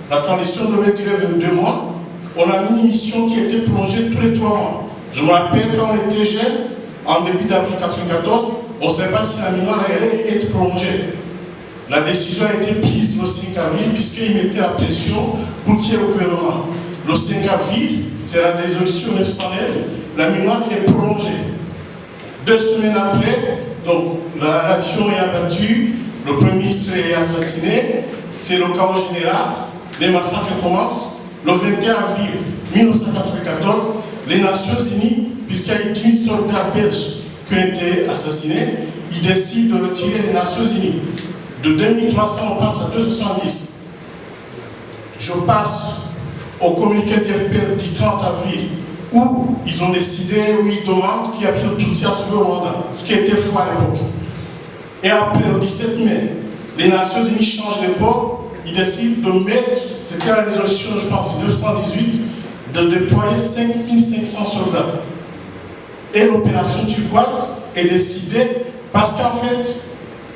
La transition devait durer 22 mois. On a mis une mission qui était prolongée tous les 3 mois. Je me rappelle quand on était jeune, en début d'avril 1994, on ne savait pas si la MINUSMA allait être prolongée. La décision a été prise le 5 avril puisqu'il mettait la pression pour qu'il y ait le gouvernement. Le 5 avril, c'est la résolution 909, la MINUSMA est prolongée. 2 semaines après, donc l'avion est abattu, le Premier ministre est assassiné, c'est le chaos général, les massacres commencent. Le 21 avril 1994, les Nations Unies, puisqu'il y a eu 10 soldats belges qui ont été assassinés, ils décident de retirer les Nations Unies. De 2300, on passe à 270. Je passe au communiqué d'FPR du 30 avril, où ils ont décidé, où ils demandent qu'il y ait le Tutsi à sauver au Rwanda, ce qui était faux à l'époque. Et après, le 17 mai, les Nations Unies changent d'époque. Ils décident de mettre, c'était la résolution, je pense, 918, de déployer 5500 soldats. Et l'opération Turquoise est décidée parce qu'en fait,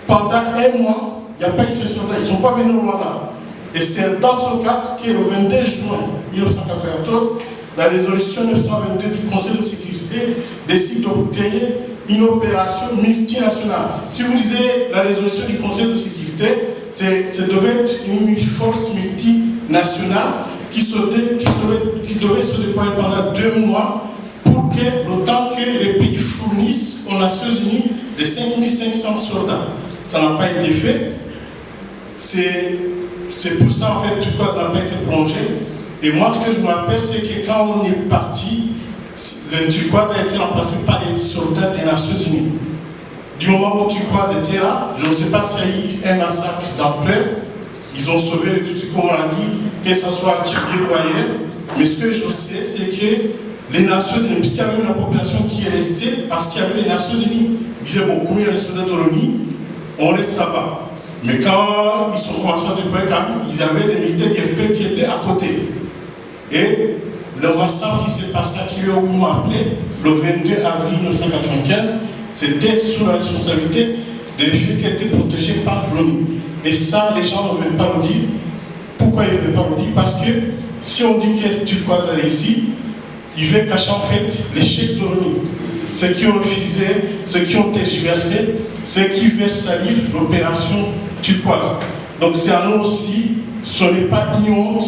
pendant 1 mois, il n'y a pas eu ces soldats, ils ne sont pas venus au Rwanda. Et c'est dans ce cadre que le 22 juin 1994, la résolution 922 du Conseil de sécurité décide de payer une opération multinationale. Si vous lisez la résolution du Conseil de sécurité, ça devait être une force multinationale qui devait se déployer pendant 2 mois pour que, le temps que les pays fournissent aux Nations Unies les 5500 soldats. Ça n'a pas été fait. C'est pour ça, en fait, Turquoise n'a pas été prolongé. Et moi, ce que je me rappelle, c'est que quand on est parti, le Turquoise a été remplacé par des soldats des Nations Unies. Du moment où Turquoise était là, je ne sais pas s'il y a eu un massacre d'ampleur. Ils ont sauvé le Tutsi, comme on l'a dit, que ce soit Tchibé ou ailleurs. Mais ce que je sais, c'est que les Nations Unies, puisqu'il y a même la population qui est restée, parce qu'il y avait les Nations Unies, ils disaient, bon, combien de soldats de l'ONU, on reste là-bas. Mais quand ils sont commencés à déployer, ils avaient des militaires d'IFP qui étaient à côté. Et le massacre qui s'est passé à Kiyo, 8 mois après, le 22 avril 1995, c'était sous la responsabilité des réfugiés qui étaient protégés par l'ONU. Et ça, les gens ne veulent pas le dire. Pourquoi ils ne veulent pas le dire? Parce que si on dit que Turquoise a réussi, il veut cacher en fait l'échec de l'ONU. Ceux qui ont refusé, ceux qui ont tergiversé, ceux qui veulent salir l'opération Turquoise. Donc c'est à nous aussi, ce n'est pas une honte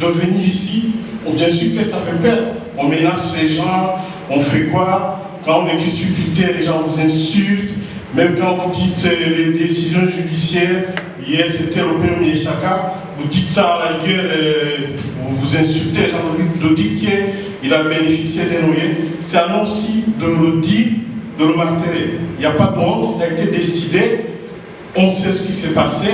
de venir ici. Bien sûr que ça fait peur. On menace les gens, on fait quoi? Quand on écrit sur Twitter, les gens vous insultent. Même quand vous dites les décisions judiciaires, hier c'était Robert Chaka, vous dites ça à la rigueur, vous insultez les gens, de dire qu'il a bénéficié des noyés. C'est à nous aussi de le dire, de le marteler. Il n'y a pas de honte, ça a été décidé, on sait ce qui s'est passé,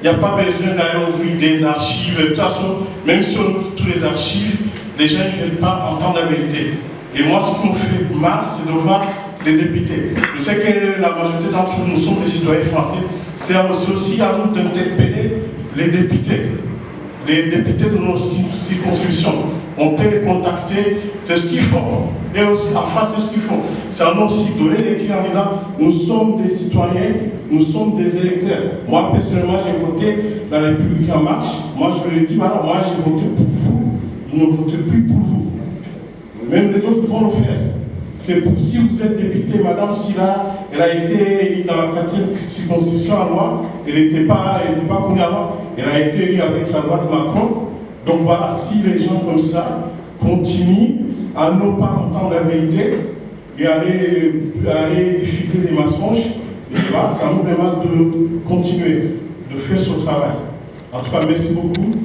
il n'y a pas besoin d'aller ouvrir des archives. De toute façon, même si on ouvre tous les archives, les gens ne veulent pas entendre la vérité. Et moi, ce qui me fait mal, c'est de voir les députés. Je sais que la majorité d'entre nous, nous sommes des citoyens français. C'est aussi à nous d'interpeller les députés de nos circonscriptions. On peut les contacter, c'est ce qu'ils font. Et aussi, en face, c'est ce qu'ils font. C'est à nous aussi de donner les clés en disant, nous sommes des citoyens, nous sommes des électeurs. Moi, personnellement, j'ai voté la République en marche. Moi, je me dis, voilà, moi, j'ai voté pour vous. Ils ne votent plus pour vous. Même les autres vont le faire. C'est pour si vous êtes député, Madame Silla, elle a été dans la 4e circonscription à loi, elle n'était pas connue avant, elle a été élue avec la loi de Macron. Donc voilà, si les gens comme ça continuent à ne pas entendre la vérité et aller diffuser des mensonges, et voilà, ça nous demande de continuer, de faire ce travail. En tout cas, merci beaucoup.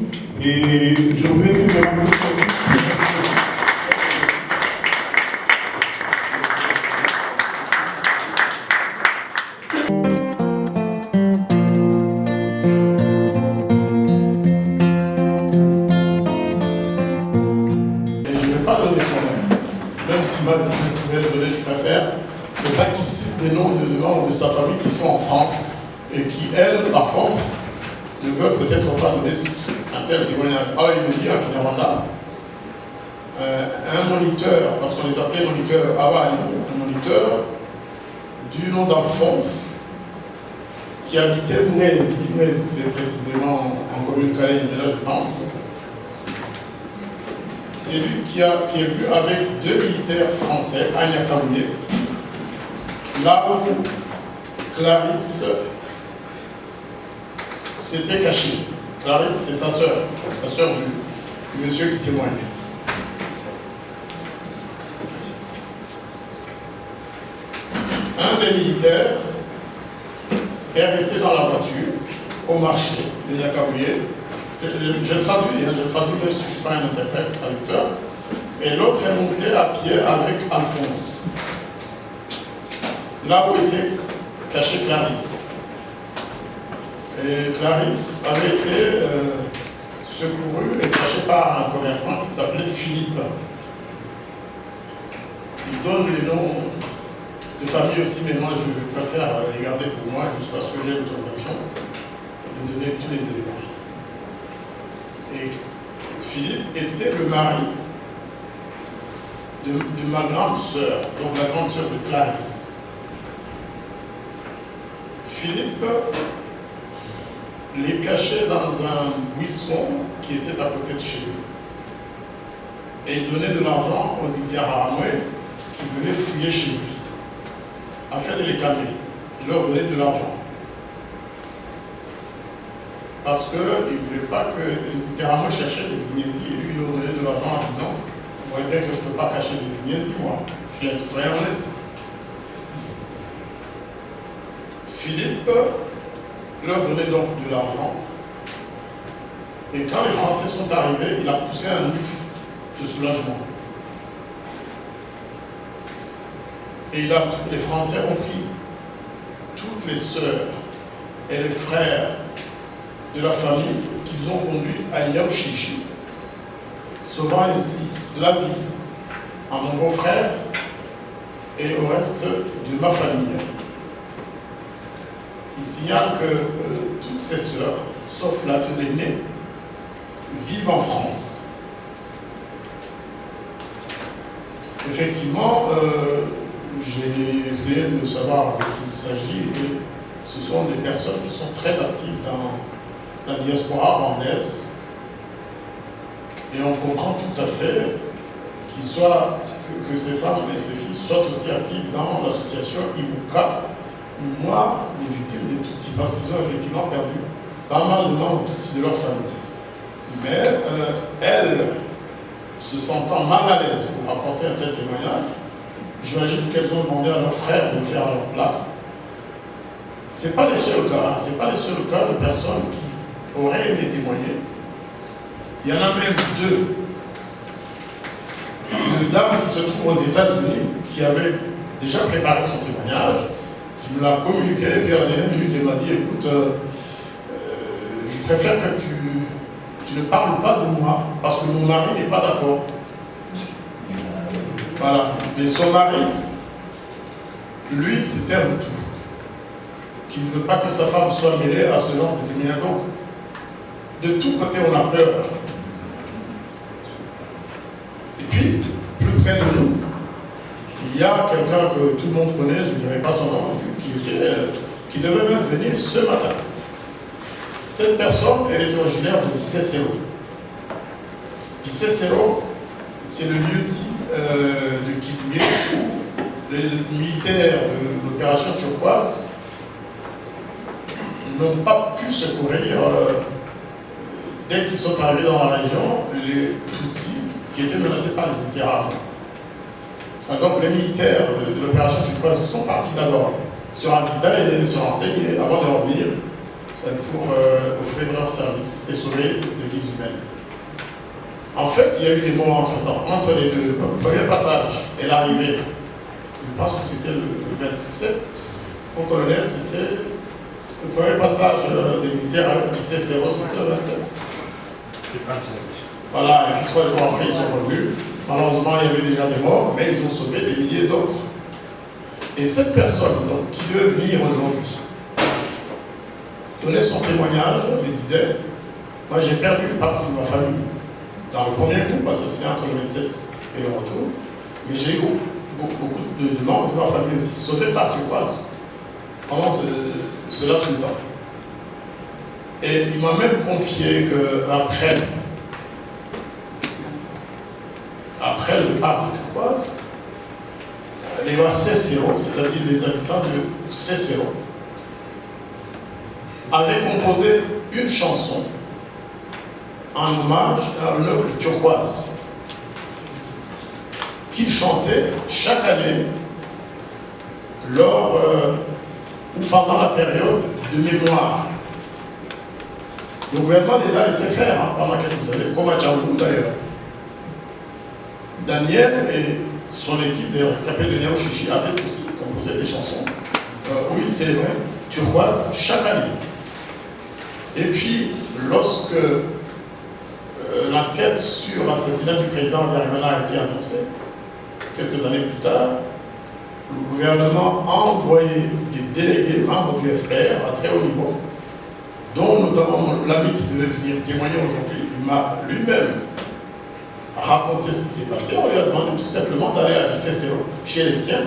Et je veux que mesdames et ne pas qu'il cite des noms de membres de sa famille qui sont en France et qui, elles, par contre, ne veulent peut-être pas donner un tel témoignage. Alors il me dit à Kinyarwanda, un moniteur, parce qu'on les appelait moniteurs avant, un moniteur du nom d'Alphonse, qui habitait Mnèzi, c'est précisément en commune Calais, là je pense. C'est lui qui est venu avec 2 militaires français à Nyakabouye, là où Clarisse s'était cachée. Clarisse, c'est sa sœur du monsieur qui témoigne. Un des militaires est resté dans la voiture au marché de Nyakabouye. Je traduis même si je ne suis pas un interprète, traducteur. Et l'autre est monté à pied avec Alphonse, là où était cachée Clarisse. Et Clarisse avait été secourue et cachée par un commerçant qui s'appelait Philippe. Il donne les noms de famille aussi, mais moi je préfère les garder pour moi jusqu'à ce que j'ai l'autorisation de donner tous les éléments. Et Philippe était le mari de ma grande sœur, donc la grande sœur de Clarisse. Philippe les cachait dans un buisson qui était à côté de chez lui. Et il donnait de l'argent aux Itiararamwe qui venaient fouiller chez lui, afin de les calmer. Il leur donnait de l'argent. Parce qu'il ne voulait pas que les Itiararamwe cherchaient des Ignezi, et lui il leur donnait de l'argent en disant, vous voyez bien que je ne peux pas cacher des Ignezi, moi, je suis un citoyen honnête. Philippe leur donnait donc de l'argent, et quand les Français sont arrivés, il a poussé un ouf de soulagement. Et les Français ont pris toutes les sœurs et les frères de la famille qu'ils ont conduits à Niaouchichi, sauvant ainsi la vie à mon beau-frère et au reste de ma famille. Il signale que toutes ses sœurs, sauf la de l'aînée, vivent en France. Effectivement, j'ai essayé de savoir de qui il s'agit, et ce sont des personnes qui sont très actives dans la diaspora rwandaise. Et on comprend tout à fait que ces femmes et ces filles soient aussi actives dans l'association Ibuka, où moi, des victimes des Tutsis, parce qu'ils ont effectivement perdu pas mal de membres Tutsis de leur famille. Mais elles, se sentant mal à l'aise pour apporter un tel témoignage, j'imagine qu'elles ont demandé à leurs frères de le faire à leur place. Ce n'est pas les seuls cas, ce n'est pas les seuls cas de personnes qui auraient aimé témoigner. Il y en a même 2. Une dame qui se trouve aux États-Unis, qui avait déjà préparé son témoignage, qui me l'a communiqué, et puis à la dernière minute, elle m'a dit, écoute, je préfère que tu ne parles pas de moi, parce que mon mari n'est pas d'accord. Voilà. Mais son mari, lui, c'était un tout, qui ne veut pas que sa femme soit mêlée à ce genre de témoignage. Donc, de tous côtés, on a peur. Et puis, plus près de nous, il y a quelqu'un que tout le monde connaît, je ne dirais pas son nom, qui devait même venir ce matin. Cette personne, elle est originaire de Bissessero. Bissessero, c'est le lieu dit de Kibouye, où les militaires de l'opération turquoise n'ont pas pu secourir, dès qu'ils sont arrivés dans la région, les Tutsis qui étaient menacés par les terroristes. Donc les militaires de l'opération turquoise sont partis d'abord se ravitailler, se renseigner avant de revenir pour offrir leur service et sauver des vies humaines. En fait, il y a eu des morts entre-temps, entre les deux. Le premier passage et l'arrivée, je pense que c'était le 27, au colonel, c'était le premier passage des militaires avec le C0, c'était le 27. C'est 27. Voilà, et puis 3 jours après, ils sont revenus. Malheureusement, il y avait déjà des morts, mais ils ont sauvé des milliers d'autres. Et cette personne, donc, qui devait venir aujourd'hui, donnait son témoignage, me disait, moi j'ai perdu une partie de ma famille dans le premier coup, assassiné entre le 27 et le retour, mais j'ai eu beaucoup de membres de ma famille aussi sauvés par Turquoise pendant ce laps de temps. Et il m'a même confié qu'après le départ de Turquoise, les Cécéro, c'est-à-dire les habitants de Cécéro, avaient composé une chanson en hommage à l'honneur de Turquoise, qu'ils chantaient chaque année lors ou pendant la période de mémoire. Le gouvernement les a laissés faire pendant quelques années, comme à Tchaoulou d'ailleurs. Daniel et son équipe des rescapés de Néo Chichi avaient aussi composé des chansons où ils célébraient Turquoise chaque année. Et puis, lorsque l'enquête sur l'assassinat du président Habyarimana a été annoncée, quelques années plus tard, le gouvernement a envoyé des délégués membres du FPR à très haut niveau, dont notamment l'ami qui devait venir témoigner aujourd'hui. Il m'a lui-même raconté ce qui s'est passé. On lui a demandé tout simplement d'aller à Cécéro, chez les siens,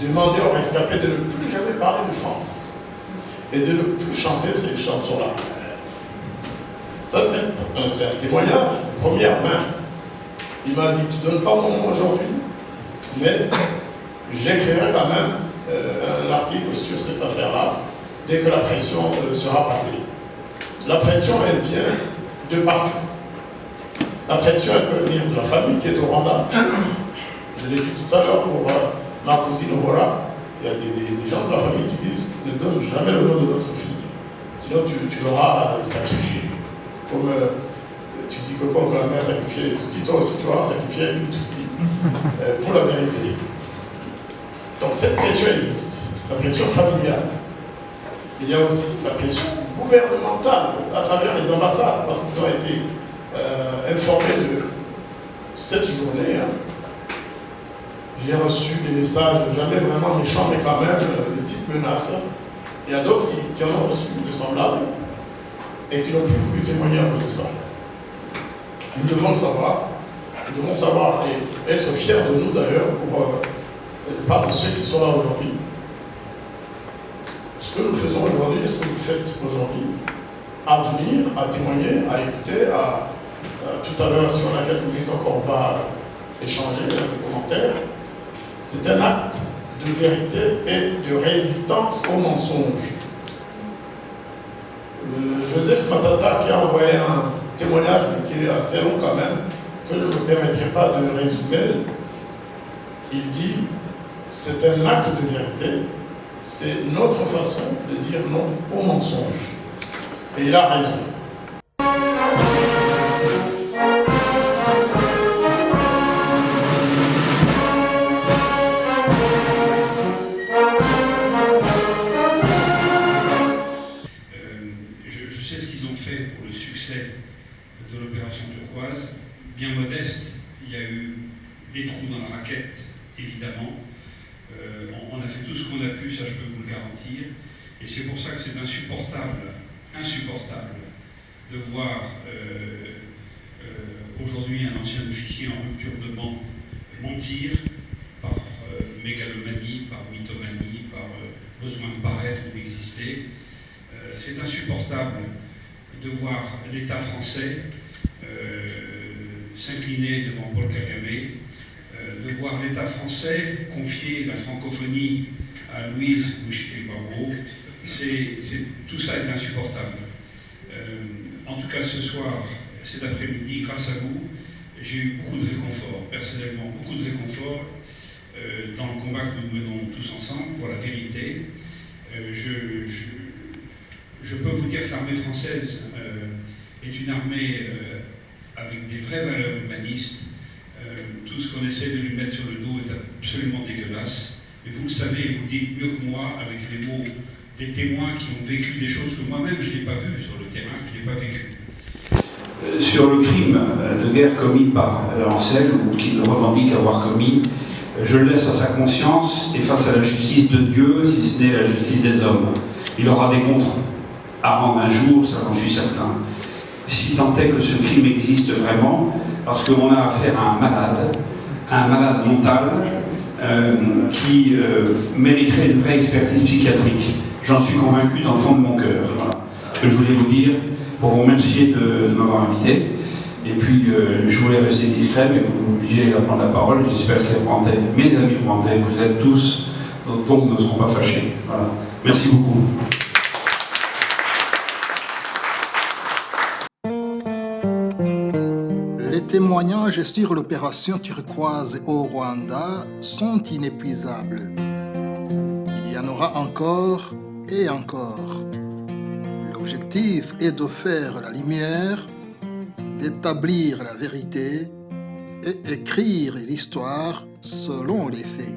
demander aux rescapés de ne plus jamais parler de France et de ne plus chanter ces chansons-là. Ça, c'est un témoignage, première main. Il m'a dit, tu ne donnes pas mon nom aujourd'hui, mais j'écrirai quand même un article sur cette affaire-là, dès que la pression sera passée. La pression, elle vient de partout. La pression, elle peut venir de la famille qui est au Rwanda. Je l'ai dit tout à l'heure pour ma cousine Aurora. Il y a des gens de la famille qui disent « Ne donne jamais le nom de notre fille, sinon tu l'auras sacrifié. » Comme tu dis que quand la mère sacrifiait les Tutsis, toi aussi tu auras sacrifié une Tutsi pour la vérité. Donc cette pression existe, la pression familiale. Mais il y a aussi la pression gouvernementale à travers les ambassades, parce qu'ils ont été informés de cette journée. J'ai reçu des messages, jamais vraiment méchants, mais quand même des petites menaces. Il y a d'autres qui en ont reçu de semblables et qui n'ont plus voulu témoigner à cause de ça. Nous devons le savoir. Nous devons savoir et être fiers de nous d'ailleurs pour part de ceux qui sont là aujourd'hui. Ce que nous faisons aujourd'hui et ce que vous faites aujourd'hui, à venir, à témoigner, à écouter, tout à l'heure, si on a quelques minutes encore, on va échanger les commentaires. C'est un acte de vérité et de résistance au mensonge. Joseph Matata, qui a envoyé un témoignage, mais qui est assez long quand même, que je ne me permettrai pas de résumer, il dit c'est un acte de vérité, c'est notre façon de dire non au mensonge. Et il a raison. Je sais ce qu'ils ont fait pour le succès de l'opération Turquoise, bien modeste. Il y a eu des trous dans la raquette, évidemment. On a fait tout ce qu'on a pu, ça je peux vous le garantir. Et c'est pour ça que c'est insupportable de voir aujourd'hui un ancien officier en rupture de banc mentir par mégalomanie, par mythomanie, par besoin de paraître ou d'exister. C'est insupportable de voir l'État français s'incliner devant Paul Kagame de voir l'État français confier la francophonie à Louise Mouchiquet-Barbeau. Tout ça est insupportable. En tout cas, ce soir, cet après-midi, grâce à vous, j'ai eu beaucoup de réconfort, personnellement, beaucoup de réconfort dans le combat que nous menons tous ensemble pour la vérité. Je peux vous dire que l'armée française est une armée avec des vraies valeurs humanistes. Tout ce qu'on essaie de lui mettre sur le dos est absolument dégueulasse. Mais vous le savez, vous le dites mieux que moi, avec les mots des témoins qui ont vécu des choses que moi-même je n'ai pas vues sur le terrain, que je n'ai pas vécues. Sur le crime de guerre commis par Anselme, ou qu'il revendique avoir commis, je le laisse à sa conscience et face à la justice de Dieu, si ce n'est la justice des hommes. Il aura des comptes à rendre un jour, ça j'en suis certain. Si tant est que ce crime existe vraiment, parce qu'on a affaire à un malade mental qui mériterait une vraie expertise psychiatrique. J'en suis convaincu dans le fond de mon cœur. Voilà ce que je voulais vous dire, pour vous remercier de m'avoir invité. Et puis, je voulais rester discret, mais vous m'obligez à prendre la parole. J'espère que mes amis rwandais, vous êtes tous, donc ne seront pas fâchés. Voilà. Merci beaucoup. Les témoignages sur l'opération turquoise au Rwanda sont inépuisables. Il y en aura encore et encore. L'objectif est de faire la lumière, d'établir la vérité et écrire l'histoire selon les faits.